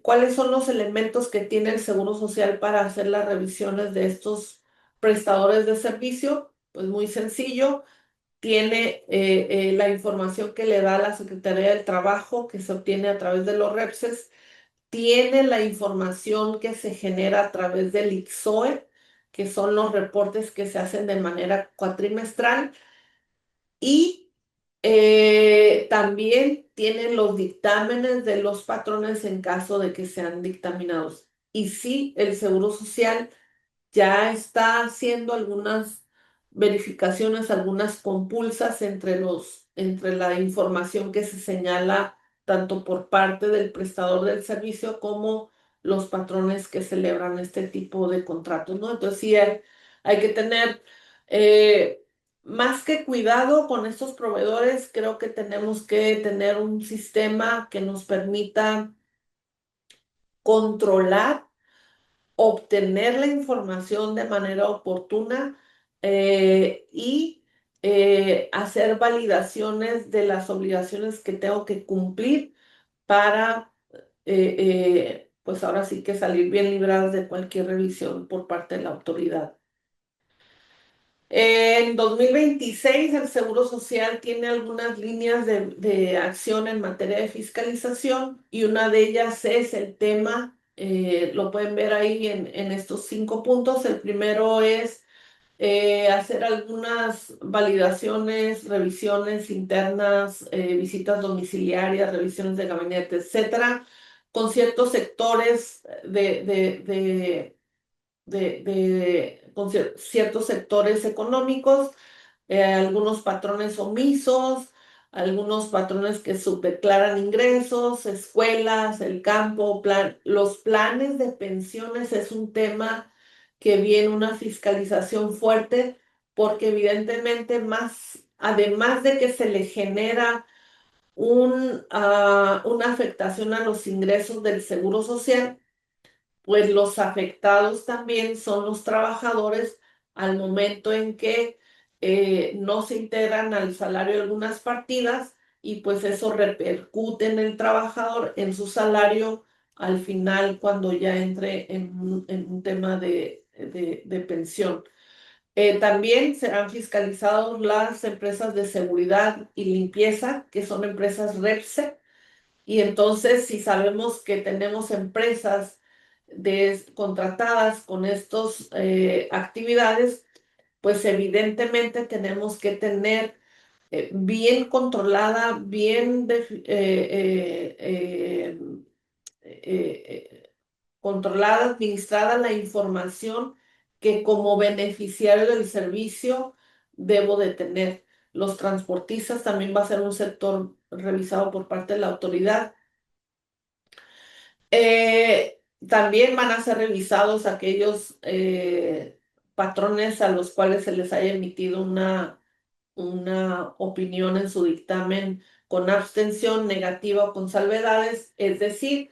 Speaker 2: ¿cuáles son los elementos que tiene el Seguro Social para hacer las revisiones de estos prestadores de servicio? Pues muy sencillo, tiene la información que le da la Secretaría del Trabajo, que se obtiene a través de los REPSES, tiene la información que se genera a través del ICSOE, que son los reportes que se hacen de manera cuatrimestral, y también tienen los dictámenes de los patrones en caso de que sean dictaminados. Y sí, el Seguro Social ya está haciendo algunas verificaciones, algunas compulsas entre la información que se señala tanto por parte del prestador del servicio como los patrones que celebran este tipo de contratos, ¿no? Entonces sí hay que tener más que cuidado con estos proveedores, creo que tenemos que tener un sistema que nos permita controlar, obtener la información de manera oportuna y hacer validaciones de las obligaciones que tengo que cumplir para, pues ahora sí que salir bien libradas de cualquier revisión por parte de la autoridad. En 2026 el Seguro Social tiene algunas líneas de acción en materia de fiscalización y una de ellas es el tema, lo pueden ver ahí en estos 5 puntos. El primero es hacer algunas validaciones, revisiones internas, visitas domiciliarias, revisiones de gabinete, etcétera, con ciertos sectores con ciertos sectores económicos, algunos patrones omisos, algunos patrones que subdeclaran ingresos, escuelas, el campo, los planes de pensiones es un tema que viene una fiscalización fuerte porque evidentemente además de que se le genera una afectación a los ingresos del Seguro Social, pues los afectados también son los trabajadores al momento en que no se integran al salario algunas partidas y pues eso repercute en el trabajador, en su salario al final cuando ya entre en un tema de pensión. También serán fiscalizados las empresas de seguridad y limpieza, que son empresas REPSE, y entonces, si sabemos que tenemos empresas contratadas con estas actividades, pues evidentemente tenemos que tener bien controlada, controlada, administrada la información que como beneficiario del servicio debo de tener. Los transportistas también va a ser un sector revisado por parte de la autoridad. También van a ser revisados aquellos patrones a los cuales se les haya emitido una opinión en su dictamen con abstención negativa o con salvedades, es decir,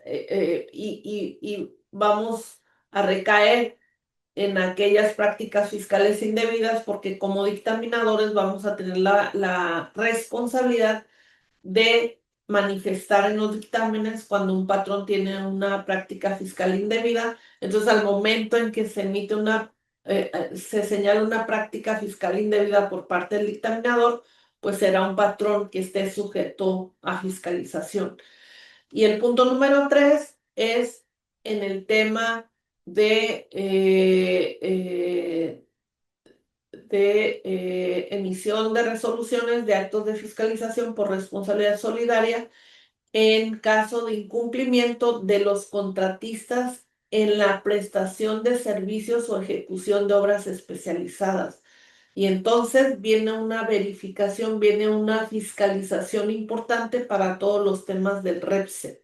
Speaker 2: y vamos a recaer en aquellas prácticas fiscales indebidas porque como dictaminadores vamos a tener la responsabilidad de manifestar en los dictámenes cuando un patrón tiene una práctica fiscal indebida. Entonces, al momento en que se emite se señala una práctica fiscal indebida por parte del dictaminador, pues será un patrón que esté sujeto a fiscalización. Y el punto número 3 es en el tema de emisión de resoluciones de actos de fiscalización por responsabilidad solidaria en caso de incumplimiento de los contratistas en la prestación de servicios o ejecución de obras especializadas. Y entonces viene una verificación, viene una fiscalización importante para todos los temas del REPSE.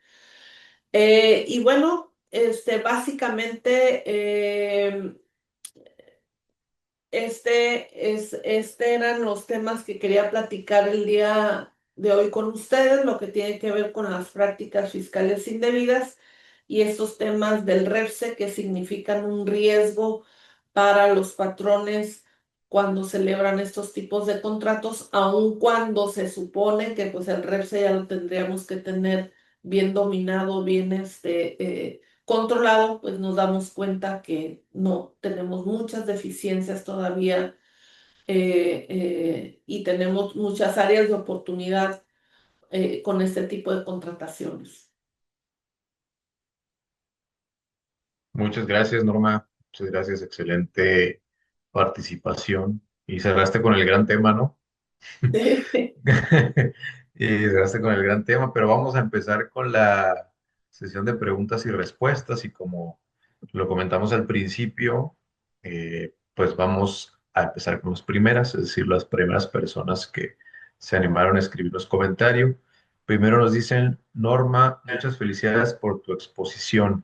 Speaker 2: Y bueno, básicamente este eran los temas que quería platicar el día de hoy con ustedes, lo que tiene que ver con las prácticas fiscales indebidas y estos temas del REPSE que significan un riesgo para los patrones cuando celebran estos tipos de contratos, aun cuando se supone que pues el REPSE ya lo tendríamos que tener bien dominado, bien controlado, pues nos damos cuenta que no, tenemos muchas deficiencias todavía y tenemos muchas áreas de oportunidad con este tipo de contrataciones.
Speaker 1: Muchas gracias, Norma. Muchas gracias. Excelente participación. Y cerraste con el gran tema, ¿no? Y cerraste con el gran tema, pero vamos a empezar con la sesión de preguntas y respuestas. Y como lo comentamos al principio, pues vamos a empezar con las primeras, es decir, las primeras personas que se animaron a escribir los comentarios. Primero nos dicen, Norma, muchas felicidades por tu exposición.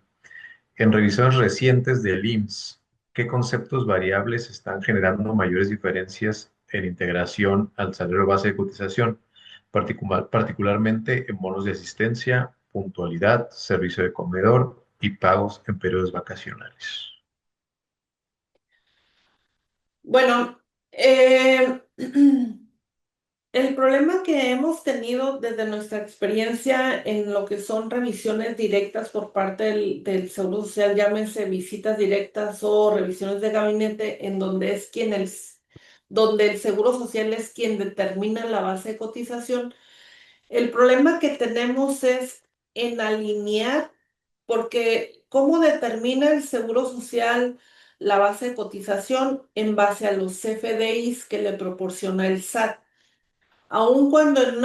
Speaker 1: En revisiones recientes del IMSS, ¿qué conceptos variables están generando mayores diferencias en integración al salario base de cotización, particularmente en bonos de asistencia, puntualidad, servicio de comedor y pagos en periodos vacacionales.
Speaker 2: Bueno, el problema que hemos tenido desde nuestra experiencia en lo que son revisiones directas por parte del Seguro Social, llámese visitas directas o revisiones de gabinete, en donde donde el Seguro Social es quien determina la base de cotización. El problema que tenemos es en alinear, porque ¿cómo determina el Seguro Social la base de cotización? En base a los CFDIs que le proporciona el SAT. Aun cuando en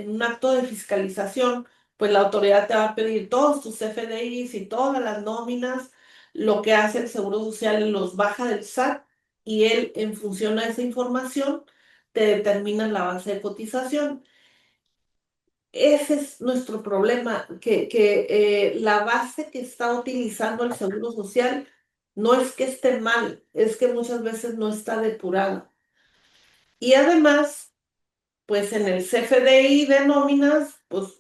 Speaker 2: un acto de fiscalización, pues la autoridad te va a pedir todos tus FDIs y todas las nóminas. Lo que hace el Seguro Social los baja del SAT y él, en función a esa información, te determina la base de cotización. Ese es nuestro problema, que la base que está utilizando el Seguro Social no es que esté mal, es que muchas veces no está depurada. Y además, pues en el CFDI de nóminas, pues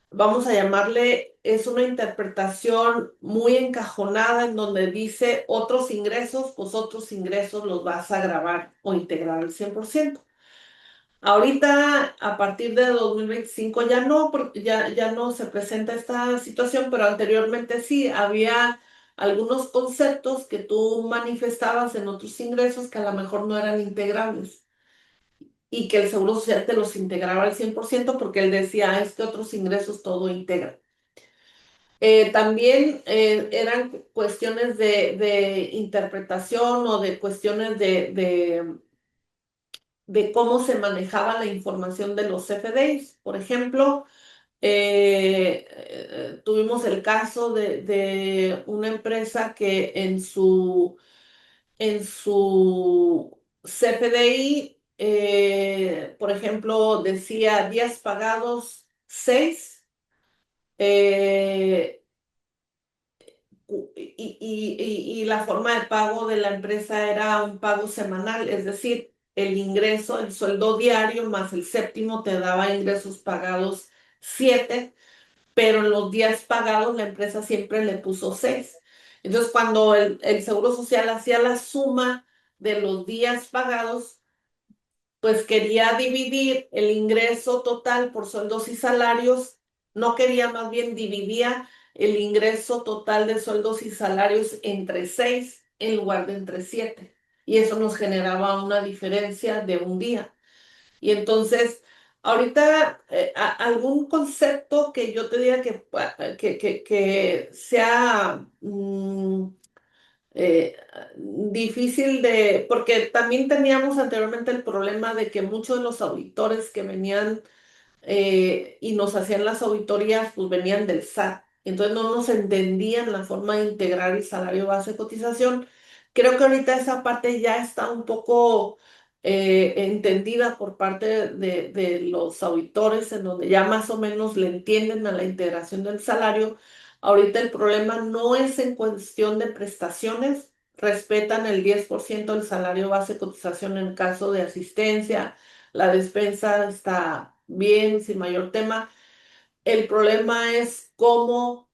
Speaker 2: vamos a llamarle, es una interpretación muy encajonada en donde dice otros ingresos, pues otros ingresos los vas a grabar o integrar al 100%. Ahorita, a partir de 2025 ya no, porque ya no se presenta esta situación, pero anteriormente sí, había algunos conceptos que tú manifestabas en otros ingresos que a lo mejor no eran integrables y que el Seguro Social te los integraba al 100% porque él decía, es que otros ingresos todo integra. También eran cuestiones de interpretación o de cuestiones de cómo se manejaba la información de los CFDIs. Por ejemplo, tuvimos el caso de una empresa que en su CFDI, por ejemplo, decía días pagados 6, y la forma de pago de la empresa era un pago semanal, es decir, el ingreso, el sueldo diario más el séptimo te daba ingresos pagados 7, pero en los días pagados la empresa siempre le puso 6. Entonces, cuando el Seguro Social hacía la suma de los días pagados, pues quería dividir el ingreso total por sueldos y salarios, no quería, más bien dividía el ingreso total de sueldos y salarios entre 6 en lugar de entre 7. Y eso nos generaba una diferencia de un día. Y entonces, ahorita, algún concepto que yo te diga que sea eh, difícil porque también teníamos anteriormente el problema de que muchos de los auditores que venían y nos hacían las auditorías, pues venían del SAT. Entonces no nos entendían la forma de integrar el salario base de cotización. Creo que ahorita esa parte ya está un poco entendida por parte de los auditores, en donde ya más o menos le entienden a la integración del salario. Ahorita el problema no es en cuestión de prestaciones, respetan el 10% del salario base de cotización en caso de asistencia, la despensa está bien, sin mayor tema. El problema es bueno,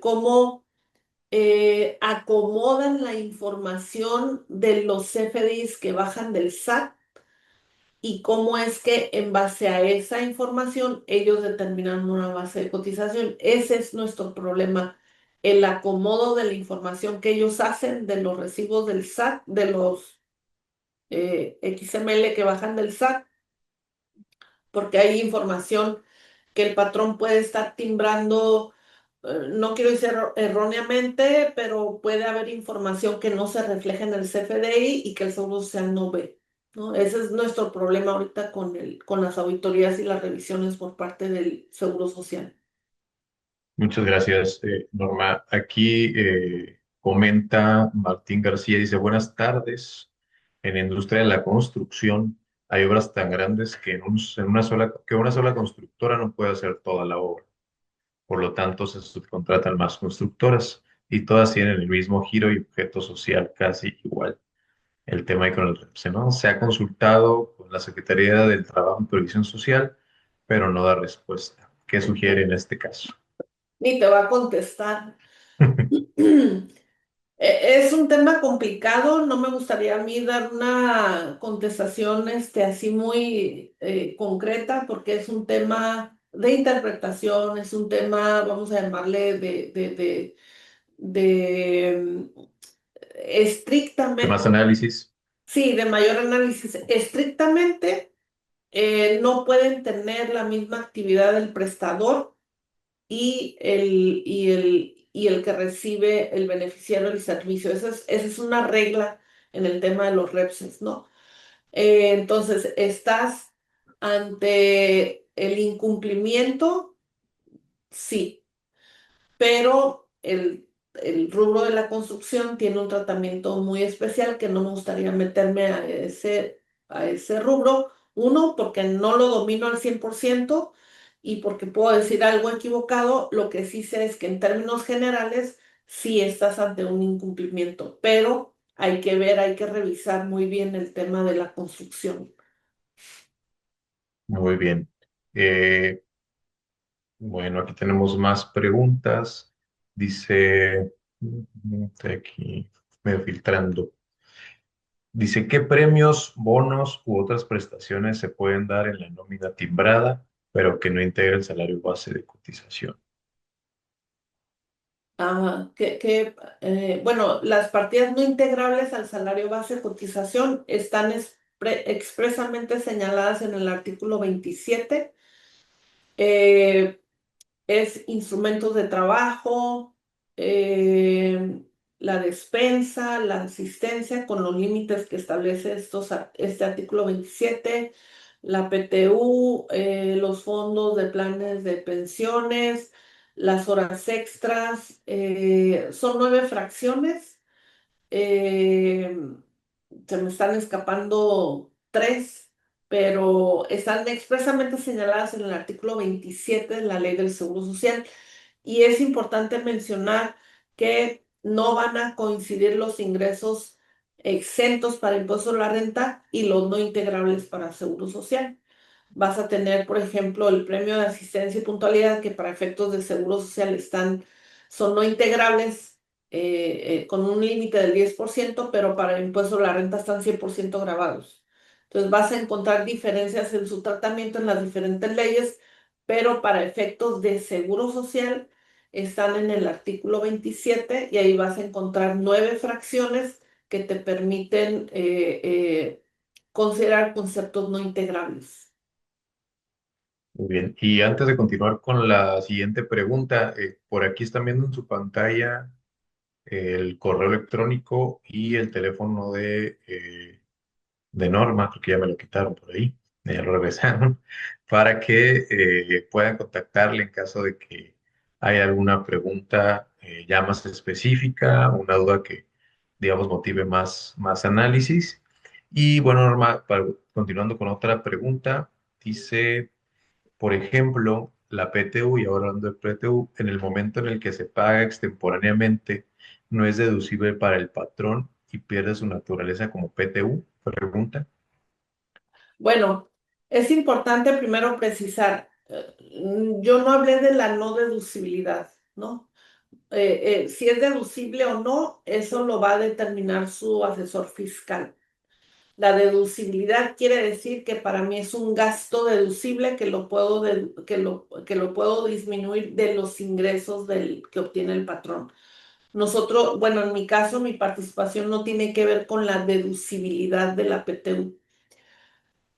Speaker 2: cómo acomodan la información de los CFDIs que bajan del SAT y cómo es que en base a esa información ellos determinan una base de cotización. Ese es nuestro problema, el acomodo de la información que ellos hacen de los recibos del SAT, de los XML que bajan del SAT, porque hay información que el patrón puede estar timbrando, no quiero decir erróneamente, pero puede haber información que no se refleja en el CFDI y que el Seguro Social no ve, ¿no? Ese es nuestro problema ahorita con las auditorías y las revisiones por parte del Seguro Social.
Speaker 1: Muchas gracias, Norma. Aquí comenta Martín García, dice, buenas tardes. En la industria de la construcción hay obras tan grandes que que una sola constructora no puede hacer toda la obra. Por lo tanto, se subcontratan más constructoras y todas tienen el mismo giro y objeto social casi igual. el tema ahí con el REPSE, ¿no? Se ha consultado con la Secretaría del Trabajo y Previsión Social, pero no da respuesta. ¿Qué sugiere en este caso?
Speaker 2: Ni te va a contestar. Es un tema complicado, no me gustaría a mí dar una contestación así muy concreta porque es un tema de interpretación, es un tema, vamos a llamarle, de
Speaker 1: ¿De más
Speaker 2: estrictamente,
Speaker 1: análisis?
Speaker 2: sí, de mayor análisis. Estrictamente no pueden tener la misma actividad del prestador y el que recibe el beneficiario del servicio. Esa es una regla en el tema de los REPSES, ¿no? Entonces, estás ante el incumplimiento, sí, pero el rubro de la construcción tiene un tratamiento muy especial que no me gustaría meterme a ese rubro. Uno, porque no lo domino al 100% y porque puedo decir algo equivocado. Lo que sí sé es que en términos generales sí estás ante un incumplimiento, pero hay que ver, hay que revisar muy bien el tema de la construcción.
Speaker 1: Muy bien. Eh, bueno, aquí tenemos más preguntas. Dice, estoy aquí medio filtrando. Dice, ¿qué premios, bonos u otras prestaciones se pueden dar en la nómina timbrada, pero que no integra el salario base de cotización?
Speaker 2: Bueno, las partidas no integrables al salario base de cotización están expresamente señaladas en el artículo 27. Eh, es instrumentos de trabajo, eh, la despensa, la asistencia con los límites que establece este artículo 27, la PTU, los fondos de planes de pensiones, las horas extras, son 9 fracciones. eh, Se me están escapando tres, pero están expresamente señaladas en el artículo 27 de la Ley del Seguro Social. Y es importante mencionar que no van a coincidir los ingresos exentos para impuesto a la renta y los no integrables para seguro social. Vas a tener, por ejemplo, el premio de asistencia y puntualidad, que para efectos de seguro social son no integrables, con un límite del 10%, pero para el impuesto a la renta están 100% grabados. Entonces vas a encontrar diferencias en su tratamiento en las diferentes leyes, pero para efectos de seguro social están en el artículo 27 y ahí vas a encontrar 9 fracciones que te permiten considerar conceptos no integrables.
Speaker 1: Muy bien. Y antes de continuar con la siguiente pregunta, por aquí están viendo en su pantalla el correo electrónico y el teléfono de Norma, porque ya me lo quitaron por ahí, ya lo regresaron, para que puedan contactarle en caso de que haya alguna pregunta ya más específica, una duda que, digamos, motive más análisis. Y bueno, Norma, continuando con otra pregunta, dice, por ejemplo, la PTU, y ahora hablando de PTU, en el momento en el que se paga extemporáneamente, no es deducible para el patrón y pierde su naturaleza como PTU, pregunta.
Speaker 2: Bueno, es importante primero precisar, yo no hablé de la no deducibilidad, ¿no? Si es deducible o no, eso lo va a determinar su asesor fiscal. La deducibilidad quiere decir que para mí es un gasto deducible que lo puedo disminuir de los ingresos que obtiene el patrón. Nosotros, bueno, en mi caso, mi participación no tiene que ver con la deducibilidad de la PTU.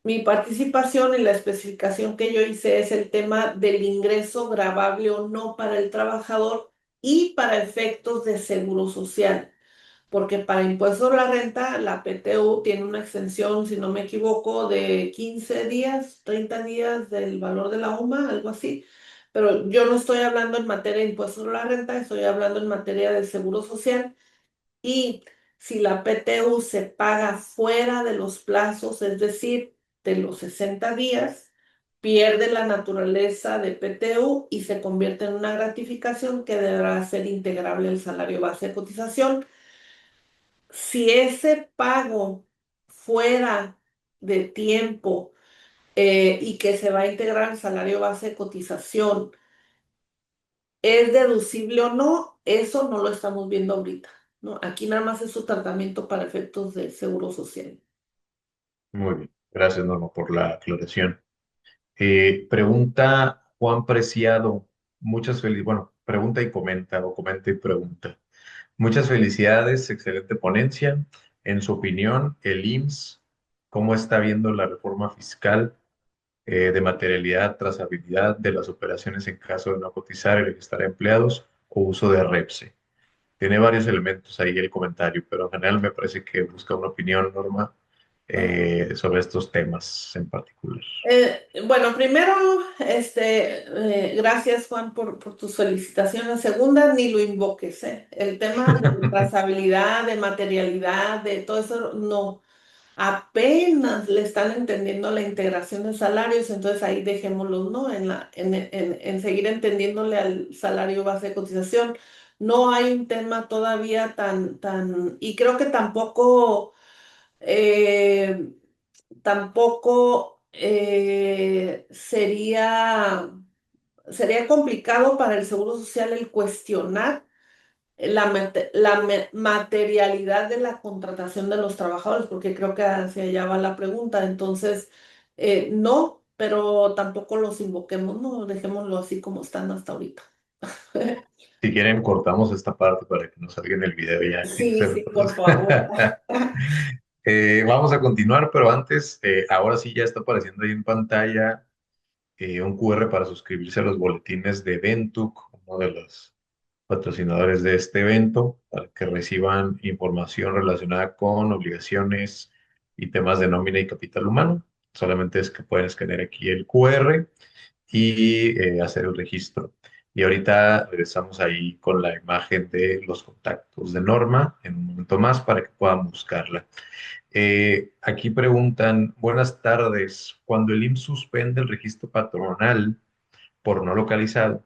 Speaker 2: Mi participación y la especificación que yo hice es el tema del ingreso gravable o no para el trabajador y para efectos de seguro social, porque para impuestos a la renta, la PTU tiene una extensión, si no me equivoco, de 15 días, 30 días del valor de la UMA, algo así. Pero yo no estoy hablando en materia de impuestos a la renta, estoy hablando en materia de seguro social. Y si la PTU se paga fuera de los plazos, es decir, de los 60 días, pierde la naturaleza de PTU y se convierte en una gratificación que deberá ser integrable al salario base de cotización. si ese pago fuera de tiempo y que se va a integrar al salario base de cotización, ¿es deducible o no? Eso no lo estamos viendo ahorita, ¿no? Aquí nada más es su tratamiento para efectos de seguro social.
Speaker 1: Muy bien. Gracias, Norma, por la aclaración. Pregunta Juan Preciado. Bueno, pregunta y comenta, o comenta y pregunta. Muchas felicidades, excelente ponencia. En su opinión, el IMSS, ¿cómo está viendo la reforma fiscal de materialidad, trazabilidad de las operaciones en caso de no cotizar y registrar empleados o uso de REPSE? Tiene varios elementos ahí el comentario, pero en general me parece que busca una opinión, Norma, sobre estos temas en particular.
Speaker 2: Bueno, primero, gracias Juan por tus felicitaciones. Segunda, ni lo invoques, ¿eh? El tema de trazabilidad, de materialidad, de todo eso, no. Apenas le están entendiendo la integración de salarios, entonces ahí dejémoslo, ¿no? En seguir entendiéndole al salario base de cotización. No hay un tema todavía y creo que eh, tampoco sería complicado para el Seguro Social el cuestionar la materialidad de la contratación de los trabajadores, porque creo que hacia allá va la pregunta. Entonces, no, pero tampoco los invoquemos, no, dejémoslo así como están hasta ahorita.
Speaker 1: Si quieren, cortamos esta parte para que no salga en el video ya sin
Speaker 2: Sí,
Speaker 1: hacer
Speaker 2: sí, por
Speaker 1: otras.
Speaker 2: favor.
Speaker 1: Vamos a continuar, pero antes, ahora sí ya está apareciendo ahí en pantalla un QR para suscribirse a los boletines de Ventuc, uno de los patrocinadores de este evento, para que reciban información relacionada con obligaciones y temas de nómina y capital humano. Solamente es que pueden escanear aquí el QR y hacer el registro. Y ahorita regresamos ahí con la imagen de los contactos de Norma en un momento más para que puedan buscarla. Aquí preguntan, buenas tardes, cuando el IMSS suspende el registro patronal por no localizado,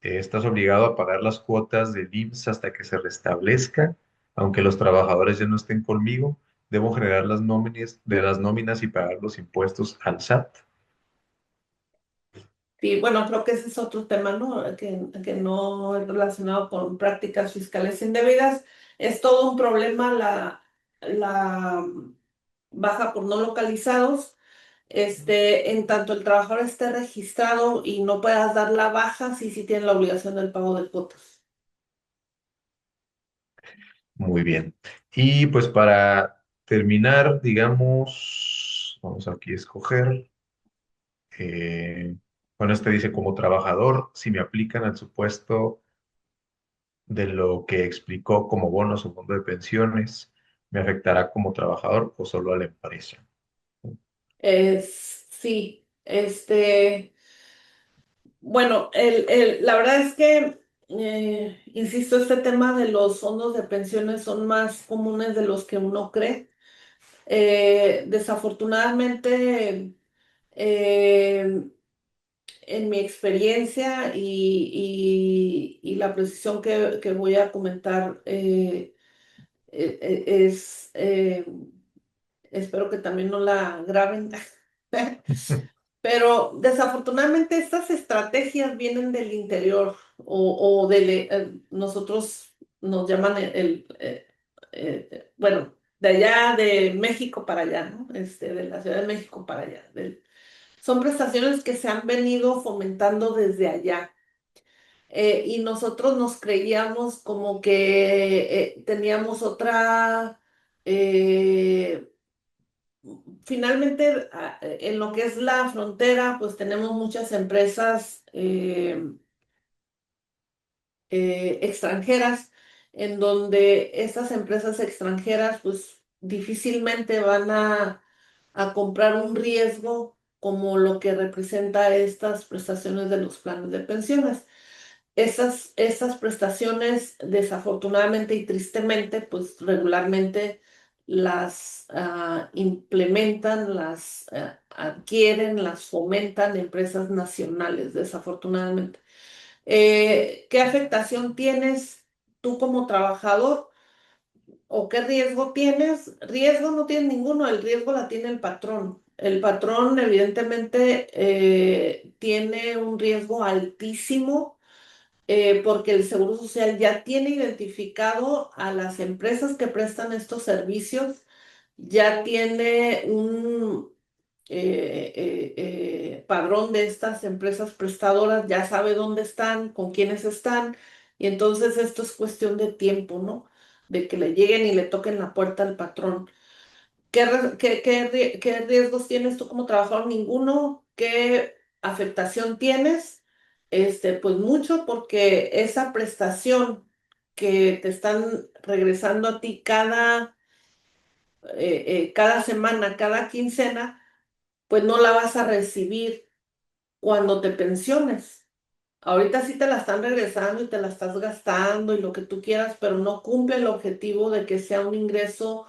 Speaker 1: ¿estás obligado a pagar las cuotas del IMSS hasta que se restablezca, aunque los trabajadores ya no estén conmigo? ¿Debo generar las nóminas de las nóminas y pagar los impuestos al SAT?
Speaker 2: Sí, bueno, creo que ese es otro tema, ¿no? Que no es relacionado con prácticas fiscales indebidas. Es todo un problema la baja por no localizados. En tanto el trabajador esté registrado y no puedas dar la baja, sí, sí tiene la obligación del pago de cuotas.
Speaker 1: Muy bien. Y pues para terminar, digamos, vamos aquí a escoger. Bueno, este dice como trabajador, si me aplican al supuesto de lo que explicó como bonos o fondo de pensiones, ¿me afectará como trabajador o solo a la empresa?
Speaker 2: Sí, bueno, la verdad es que, insisto, este tema de los fondos de pensiones son más comunes de los que uno cree. Desafortunadamente, eh, en mi experiencia y la precisión que voy a comentar espero que también no la graben. Pero desafortunadamente estas estrategias vienen del interior nosotros nos llaman bueno, de allá de México para allá, ¿no? De la Ciudad de México para allá. Son prestaciones que se han venido fomentando desde allá. Y nosotros nos creíamos como que teníamos otra finalmente, en lo que es la frontera, pues tenemos muchas empresas extranjeras, en donde estas empresas extranjeras, pues difícilmente van a comprar un riesgo como lo que representa estas prestaciones de los planes de pensiones. Esas prestaciones, desafortunadamente y tristemente, pues regularmente las implementan, las adquieren, las fomentan empresas nacionales, desafortunadamente. ¿Qué afectación tienes tú como trabajador? ¿O qué riesgo tienes? Riesgo no tienes ninguno, el riesgo la tiene el patrón. El patrón evidentemente tiene un riesgo altísimo porque el Seguro Social ya tiene identificado a las empresas que prestan estos servicios, ya tiene un padrón de estas empresas prestadoras, ya sabe dónde están, con quiénes están, y entonces esto es cuestión de tiempo, ¿no? De que le lleguen y le toquen la puerta al patrón. ¿Qué riesgos tienes tú como trabajador? Ninguno. ¿Qué afectación tienes? Pues mucho, porque esa prestación que te están regresando a ti cada semana, cada quincena, pues no la vas a recibir cuando te pensiones. Ahorita sí te la están regresando y te la estás gastando y lo que tú quieras, pero no cumple el objetivo de que sea un ingreso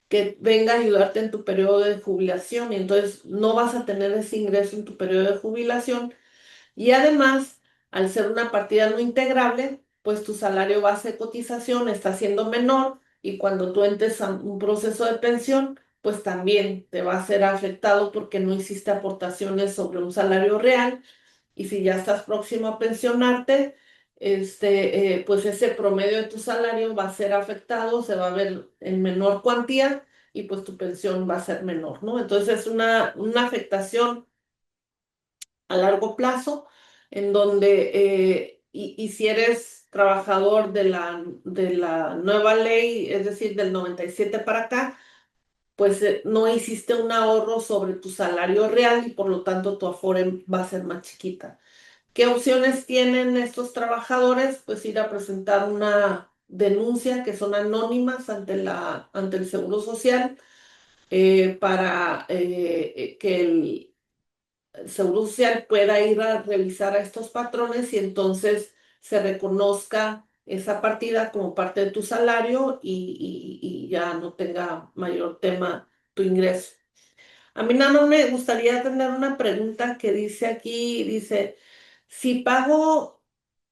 Speaker 2: que venga a ayudarte en tu periodo de jubilación y entonces no vas a tener ese ingreso en tu periodo de jubilación y además, al ser una partida no integrable, pues tu salario base de cotización está siendo menor y cuando tú entres a un proceso de pensión, pues también te va a ser afectado porque no hiciste aportaciones sobre un salario real y si ya estás próximo a pensionarte, pues ese promedio de tu salario va a ser afectado, se va a ver en menor cuantía y pues tu pensión va a ser menor, ¿no? Entonces es una afectación a largo plazo en donde, y si eres trabajador de la nueva ley, es decir, del 97 para acá, pues no hiciste un ahorro sobre tu salario real y por lo tanto tu afore va a ser más chiquita. ¿Qué opciones tienen estos trabajadores? Pues ir a presentar una denuncia que son anónimas ante el Seguro Social para que el Seguro Social pueda ir a revisar a estos patrones y entonces se reconozca esa partida como parte de tu salario y ya no tenga mayor tema tu ingreso. A mí nada más me gustaría tener una pregunta que dice aquí, dice, si pago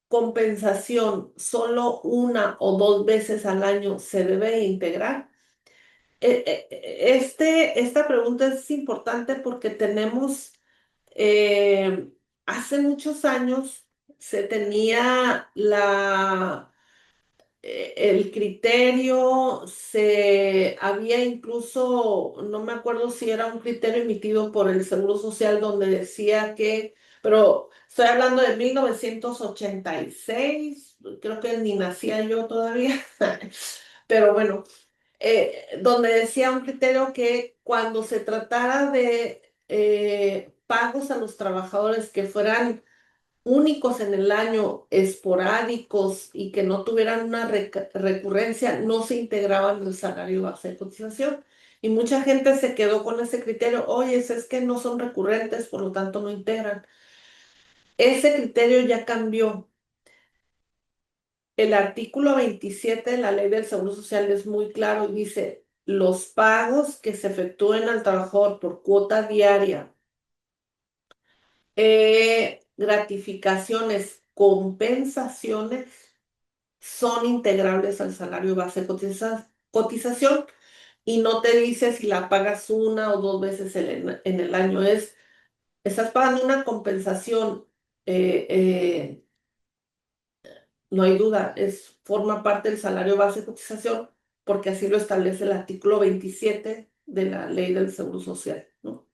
Speaker 2: compensación solo una o dos veces al año, ¿se debe integrar? Esta pregunta es importante porque tenemos, hace muchos años se tenía el criterio, había incluso, no me acuerdo si era un criterio emitido por el Seguro Social donde decía que, pero estoy hablando de 1986, creo que ni nacía yo todavía, pero bueno, donde decía un criterio que cuando se tratara de pagos a los trabajadores que fueran únicos en el año, esporádicos y que no tuvieran una recurrencia, no se integraban en el salario base de cotización. Y mucha gente se quedó con ese criterio, oye, es que no son recurrentes, por lo tanto no integran. Ese criterio ya cambió. El artículo 27 de la Ley del Seguro Social es muy claro y dice, los pagos que se efectúen al trabajador por cuota diaria, gratificaciones, compensaciones, son integrables al salario base de cotización y no te dice si la pagas una o dos veces en el año. Estás pagando una compensación, eh, eh, no hay duda, forma parte del salario base de cotización porque así lo establece el artículo 27 de la Ley del Seguro Social, ¿no?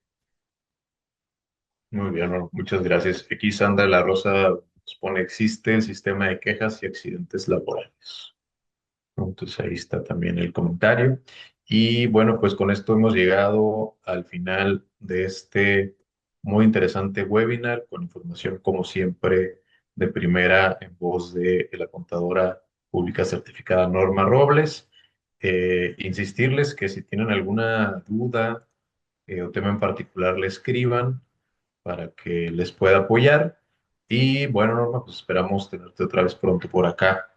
Speaker 1: Muy bien, bueno, muchas gracias. Aquí Sandra de la Rosa nos pone, existe el sistema de quejas y accidentes laborales. Entonces ahí está también el comentario. Y bueno, pues con esto hemos llegado al final de este muy interesante webinar con información como siempre de primera en voz de la contadora pública certificada Norma Robles. Insistirles que si tienen alguna duda o tema en particular le escriban para que les pueda apoyar. Y bueno, Norma, pues esperamos tenerte otra vez pronto por acá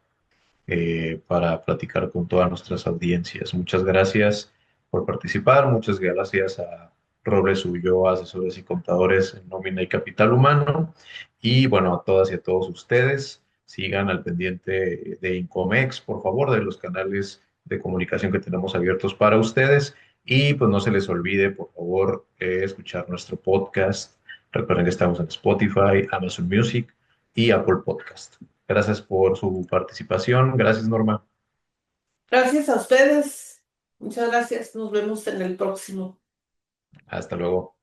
Speaker 1: para platicar con todas nuestras audiencias. Muchas gracias por participar, muchas gracias a Robles Ulloa, asesores y contadores en nómina y capital humano. Y bueno, a todas y a todos ustedes, sigan al pendiente de Incomex, por favor, de los canales de comunicación que tenemos abiertos para ustedes. Y pues no se les olvide, por favor, escuchar nuestro podcast. Recuerden que estamos en Spotify, Amazon Music y Apple Podcast. Gracias por su participación. Gracias, Norma.
Speaker 2: Gracias a ustedes. Muchas gracias. Nos vemos en el próximo.
Speaker 1: Hasta luego.